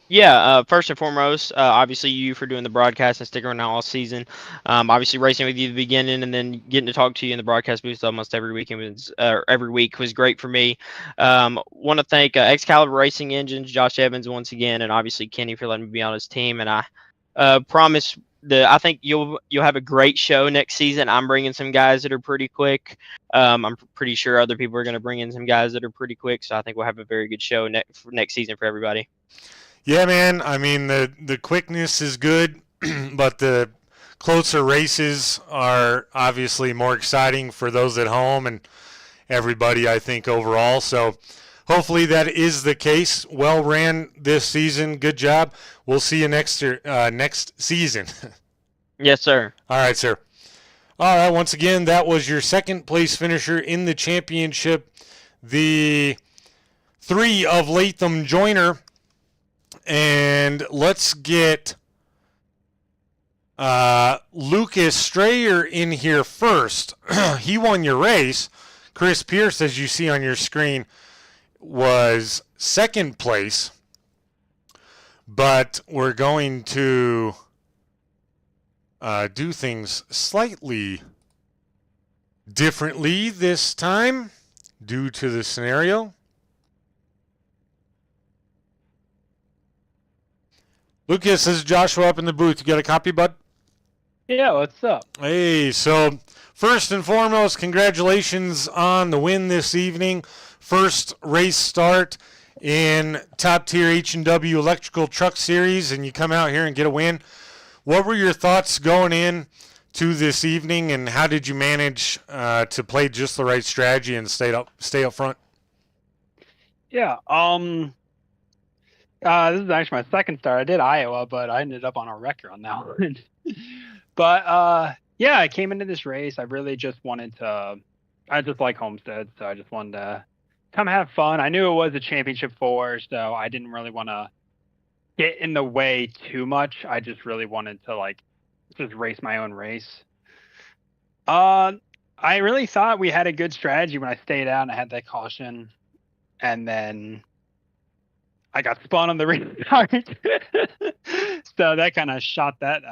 Yeah, first and foremost, obviously you for doing the broadcast and sticking around all season. Obviously racing with you at the beginning and then getting to talk to you in the broadcast booth almost every week every week was great for me. Want to thank Excalibur Racing Engines, Josh Evans once again, and obviously Kenny for letting me be on his team. And I promise I think you'll have a great show next season. I'm bringing some guys that are pretty quick. I'm pretty sure other people are going to bring in some guys that are pretty quick. So I think we'll have a very good show next season for everybody. Yeah, man. I mean, the quickness is good, but the closer races are obviously more exciting for those at home and everybody, I think, overall. So hopefully that is the case. Well ran this season. Good job. We'll see you next season. Yes, sir. All right, sir. All right, once again, that was your second place finisher in the championship. The 3 of Latham Joyner. And let's get Lucas Strayer in here first. He won your race. Chris Pierce, as you see on your screen, was second place. But we're going to do things slightly differently this time due to the scenario. Lucas, this is Joshua up in the booth. You got a copy, bud? Yeah, what's up? Hey, so first and foremost, congratulations on the win this evening. First race start in top tier H&W Electrical Truck Series, and you come out here and get a win. What were your thoughts going in to this evening, and how did you manage to play just the right strategy and stay up front? Yeah, this is actually my second start. I did Iowa, but I ended up on a wrecker on that one. But I came into this race. I really just wanted to. I just like Homestead, so I just wanted to come have fun. I knew it was a championship 4, so I didn't really want to get in the way too much. I just really wanted to just race my own race. I really thought we had a good strategy when I stayed out and I had that caution, and then I got spun on the restart. So that kind of shot that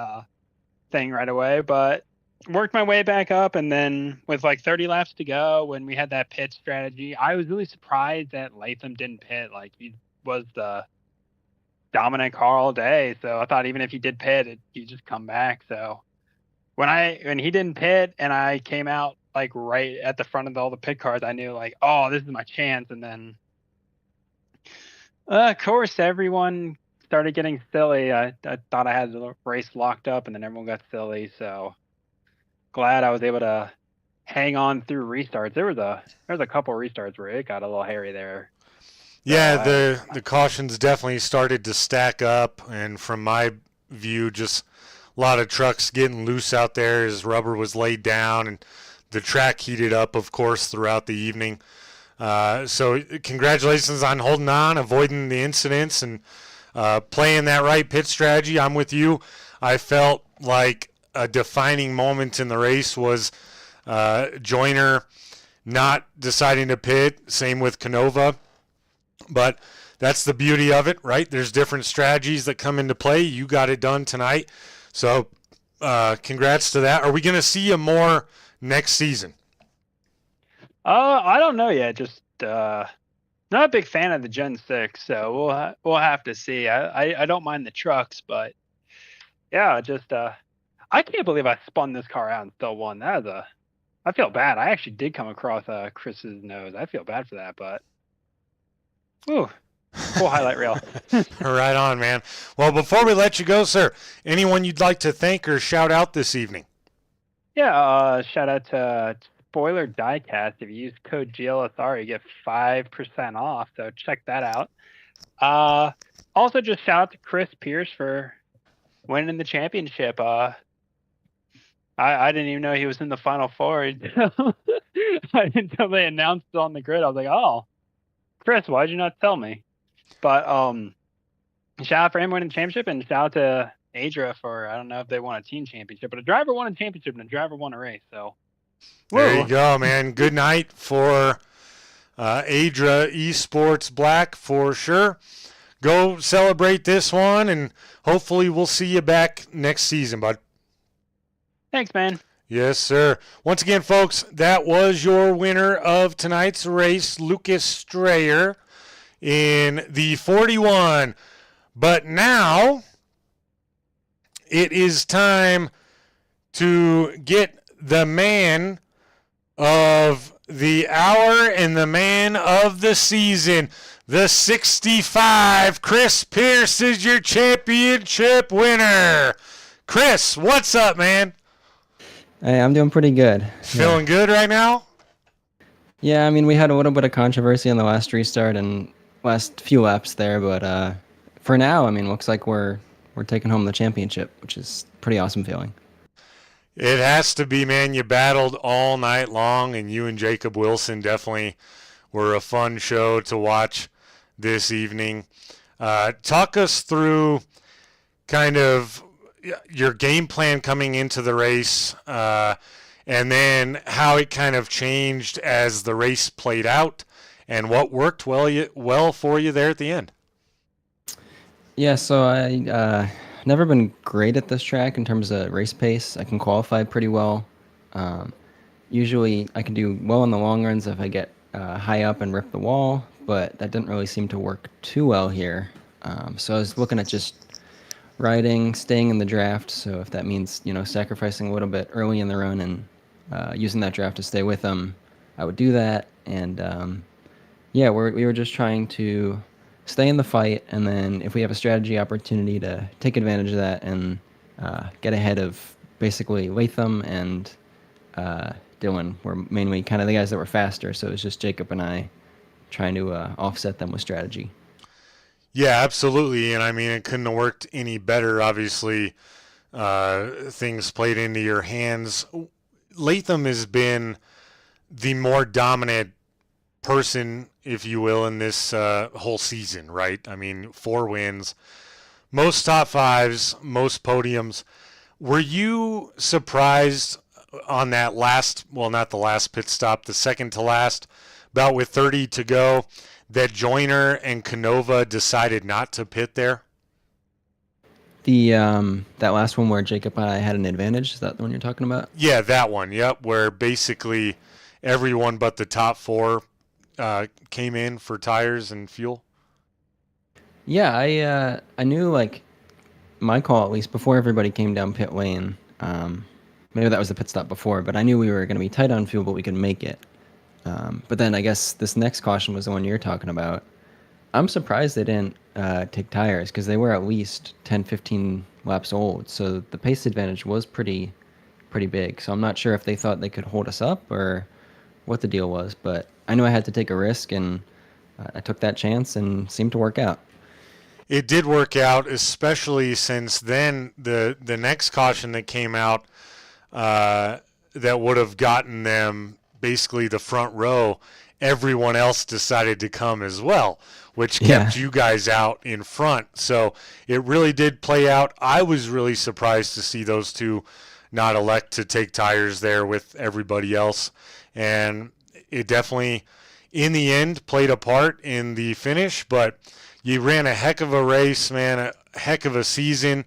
thing right away, but worked my way back up. And then with like 30 laps to go, when we had that pit strategy, I was really surprised that Latham didn't pit. Like, he was the dominant car all day. So I thought even if he did pit, he'd just come back. So when he didn't pit and I came out like right at the front of all the pit cars, I knew like, oh, this is my chance. And then of course everyone started getting silly. I thought I had the race locked up, and then everyone got silly. So glad I was able to hang on through restarts. There's a couple restarts where it got a little hairy there. Yeah, the cautions definitely started to stack up, and from my view, just a lot of trucks getting loose out there as rubber was laid down, and the track heated up, of course, throughout the evening. So congratulations on holding on, avoiding the incidents, and playing that right pit strategy. I'm with you. I felt like a defining moment in the race was Joyner not deciding to pit. Same with Canova. But that's the beauty of it, right? There's different strategies that come into play. You got it done tonight. So congrats to that. Are we going to see you more next season? I don't know yet. Just not a big fan of the Gen 6, so we'll have to see. I don't mind the trucks, but yeah, just I can't believe I spun this car out and still won. I feel bad. I actually did come across Chris's nose. I feel bad for that, but ooh, cool highlight reel. Right on, man. Well, before we let you go, sir, anyone you'd like to thank or shout out this evening? Yeah, shout out to Spoiler Diecast. If you use code GLSR, you get 5% off, so check that out. Also, just shout out to Chris Pierce for winning the championship. I didn't even know he was in the Final Four until they announced it on the grid. I was like, oh, Chris, why'd you not tell me? But shout out for him winning the championship, and shout out to Adria for, I don't know if they won a team championship, but a driver won a championship and a driver won a race. So there you go, man. Good night for Adria Esports Black for sure. Go celebrate this one, and hopefully we'll see you back next season, bud. Thanks, man. Yes, sir. Once again, folks, that was your winner of tonight's race, Lucas Strayer, in the 41. But now it is time to get the man of the hour and the man of the season. The 65, Chris Pierce, is your championship winner. Chris, what's up, man? Hey, I'm doing pretty good. Feeling good right now? Yeah, I mean, we had a little bit of controversy on the last restart and last few laps there, but for now, I mean, looks like we're taking home the championship, which is a pretty awesome feeling. It has to be, man. You battled all night long, and you and Jacob Wilson definitely were a fun show to watch this evening. Talk us through kind of your game plan coming into the race, and then how it kind of changed as the race played out, and what worked well for you there at the end. Yeah, so I never been great at this track in terms of race pace. I can qualify pretty well. Usually I can do well in the long runs if I get high up and rip the wall, but that didn't really seem to work too well here. So I was looking at just riding, staying in the draft. So if that means, sacrificing a little bit early in the run and using that draft to stay with them, I would do that. And we were just trying to stay in the fight, and then if we have a strategy opportunity to take advantage of that and get ahead of basically Latham and Dylan were mainly kind of the guys that were faster, so it was just Jacob and I trying to offset them with strategy. Yeah, absolutely, and I mean, it couldn't have worked any better. Obviously, things played into your hands. Latham has been the more dominant person, if you will, in this whole season, right? I mean, 4 wins, most top 5s, most podiums. Were you surprised on that last, well, not the last pit stop, the second to last, about with 30 to go, that Joyner and Canova decided not to pit there? The that last one where Jacob and I had an advantage, is that the one you're talking about? Yeah, that one. Yep, where basically everyone but the top four came in for tires and fuel. Yeah, I knew like my call at least before everybody came down pit lane. Maybe that was the pit stop before, but I knew we were going to be tight on fuel, but we could make it. But then I guess this next caution was the one you're talking about. I'm surprised they didn't take tires because they were at least 10, 15 laps old. So the pace advantage was pretty big. So I'm not sure if they thought they could hold us up or what the deal was. But I knew I had to take a risk, and I took that chance and seemed to work out. It did work out, especially since then the next caution that came out that would have gotten them basically the front row, everyone else decided to come as well, which kept you guys out in front. So it really did play out. I was really surprised to see those two not elect to take tires there with everybody else. And it definitely, in the end, played a part in the finish, but you ran a heck of a race, man, a heck of a season.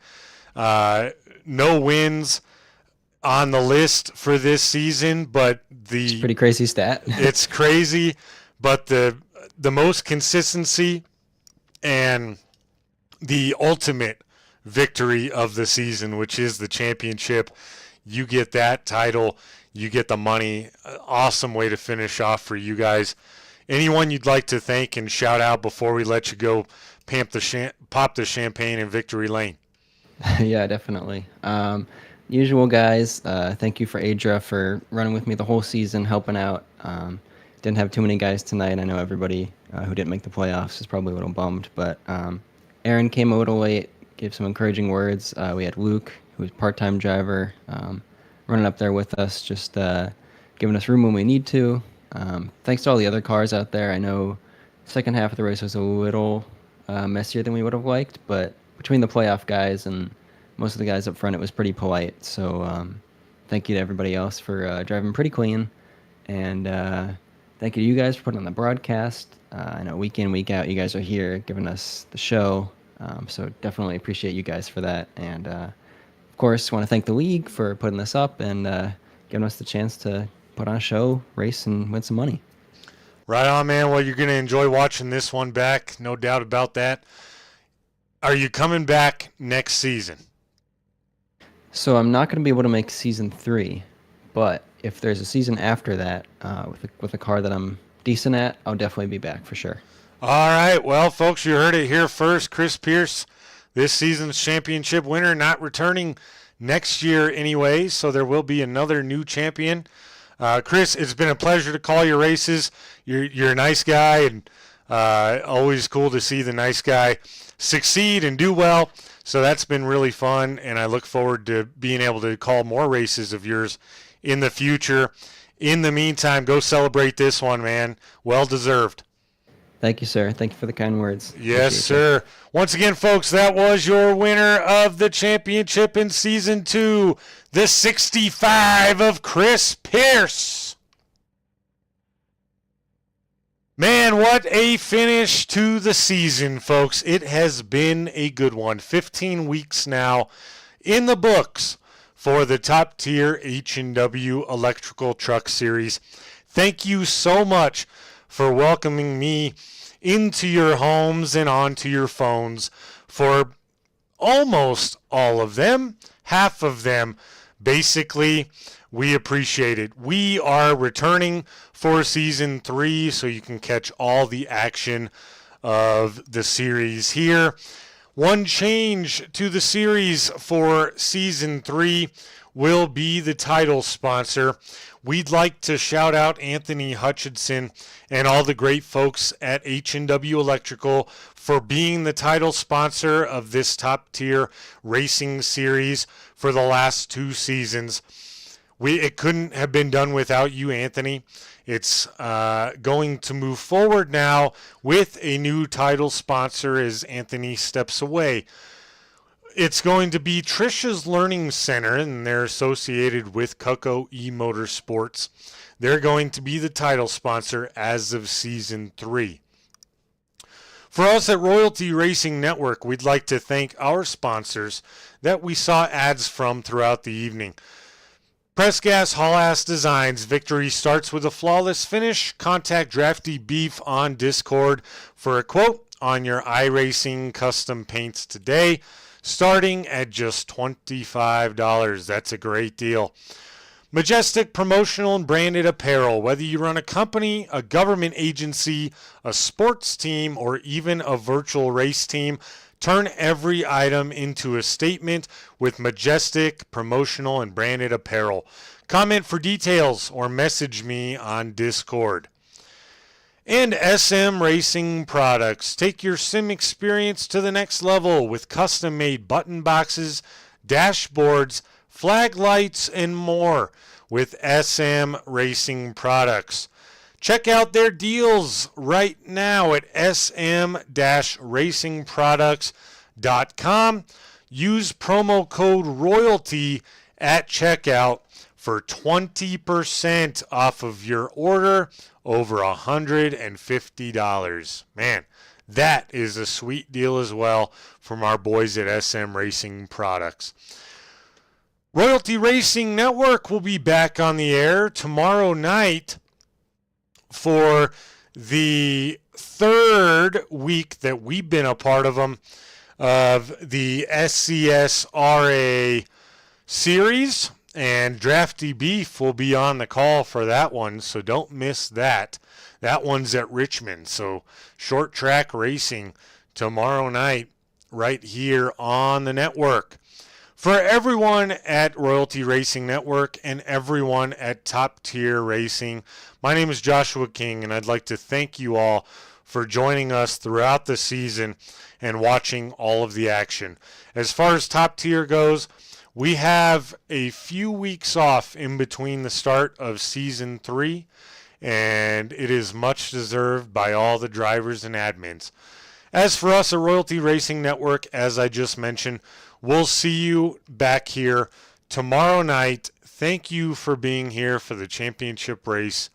No wins on the list for this season, but It's a pretty crazy stat. it's crazy, but the most consistency and the ultimate victory of the season, which is the championship, you get that title, you get the money. Awesome way to finish off for you guys. Anyone you'd like to thank and shout out before we let you go pop the champagne in Victory Lane? Yeah, definitely. Usual guys, thank you for Adra for running with me the whole season, helping out. Didn't have too many guys tonight. I know everybody who didn't make the playoffs is probably a little bummed, but Aaron came a little late, gave some encouraging words. We had Luke, who was part-time driver, running up there with us, just giving us room when we need to. Thanks to all the other cars out there. I know the second half of the race was a little messier than we would have liked, but between the playoff guys and most of the guys up front, it was pretty polite. So thank you to everybody else for driving pretty clean. And thank you to you guys for putting on the broadcast. I know week in, week out, you guys are here giving us the show. So definitely appreciate you guys for that. And of course, want to thank the league for putting this up and giving us the chance to put on a show, race, and win some money. Right on, man. Well, you're going to enjoy watching this one back. No doubt about that. Are you coming back next season? So I'm not going to be able to make season 3, but if there's a season after that with a car that I'm decent at, I'll definitely be back for sure. All right. Well, folks, you heard it here first. Chris Pierce, this season's championship winner, not returning next year anyway, so there will be another new champion. Chris, it's been a pleasure to call your races. You're a nice guy, and always cool to see the nice guy succeed and do well. So that's been really fun, and I look forward to being able to call more races of yours in the future. In the meantime, go celebrate this one, man. Well deserved. Thank you, sir. Thank you for the kind words. Yes, Appreciate sir. Once again, folks, that was your winner of the championship in Season 2, the 65 of Chris Pierce. Man, what a finish to the season, folks. It has been a good one. 15 weeks now in the books for the top tier H&W Electrical Truck Series. Thank you so much for welcoming me into your homes and onto your phones for almost all of them, half of them. Basically, we appreciate it. We are returning for Season 3, so you can catch all the action of the series here. One change to the series for Season 3 will be the title sponsor. We'd like to shout out Anthony Hutchinson and all the great folks at H&W Electrical for being the title sponsor of this top-tier racing series for the last 2 seasons. It couldn't have been done without you, Anthony. It's going to move forward now with a new title sponsor as Anthony steps away. it's going to be Trisha's Learning Center, and they're associated with Coco eMotorsports. They're going to be the title sponsor as of Season 3. For us at Royalty Racing Network, we'd like to thank our sponsors that we saw ads from throughout the evening. Press Gas Haul-Ass Designs. Victory starts with a flawless finish. Contact Drafty Beef on Discord for a quote on your iRacing custom paints today, starting at just $25. That's a great deal. Majestic Promotional and Branded Apparel. Whether you run a company, a government agency, a sports team, or even a virtual race team, turn every item into a statement with Majestic Promotional and Branded Apparel. Comment for details or message me on Discord. And SM Racing Products. Take your sim experience to the next level with custom-made button boxes, dashboards, flag lights, and more with SM Racing Products. Check out their deals right now at sm-racingproducts.com. Use promo code ROYALTY at checkout for 20% off of your order over $150. Man, that is a sweet deal as well from our boys at SM Racing Products. Royalty Racing Network will be back on the air tomorrow night for the third week that we've been a part of them, of the SCSRA series, and Drafty Beef will be on the call for that one, so don't miss that. That one's at Richmond, so short track racing tomorrow night right here on the network. For everyone at Royalty Racing Network and everyone at Top Tier Racing, my name is Joshua King, and I'd like to thank you all for joining us throughout the season and watching all of the action. As far as Top Tier goes, we have a few weeks off in between the start of Season 3, and it is much deserved by all the drivers and admins. As for us at Royalty Racing Network, as I just mentioned, we'll see you back here tomorrow night. Thank you for being here for the championship race.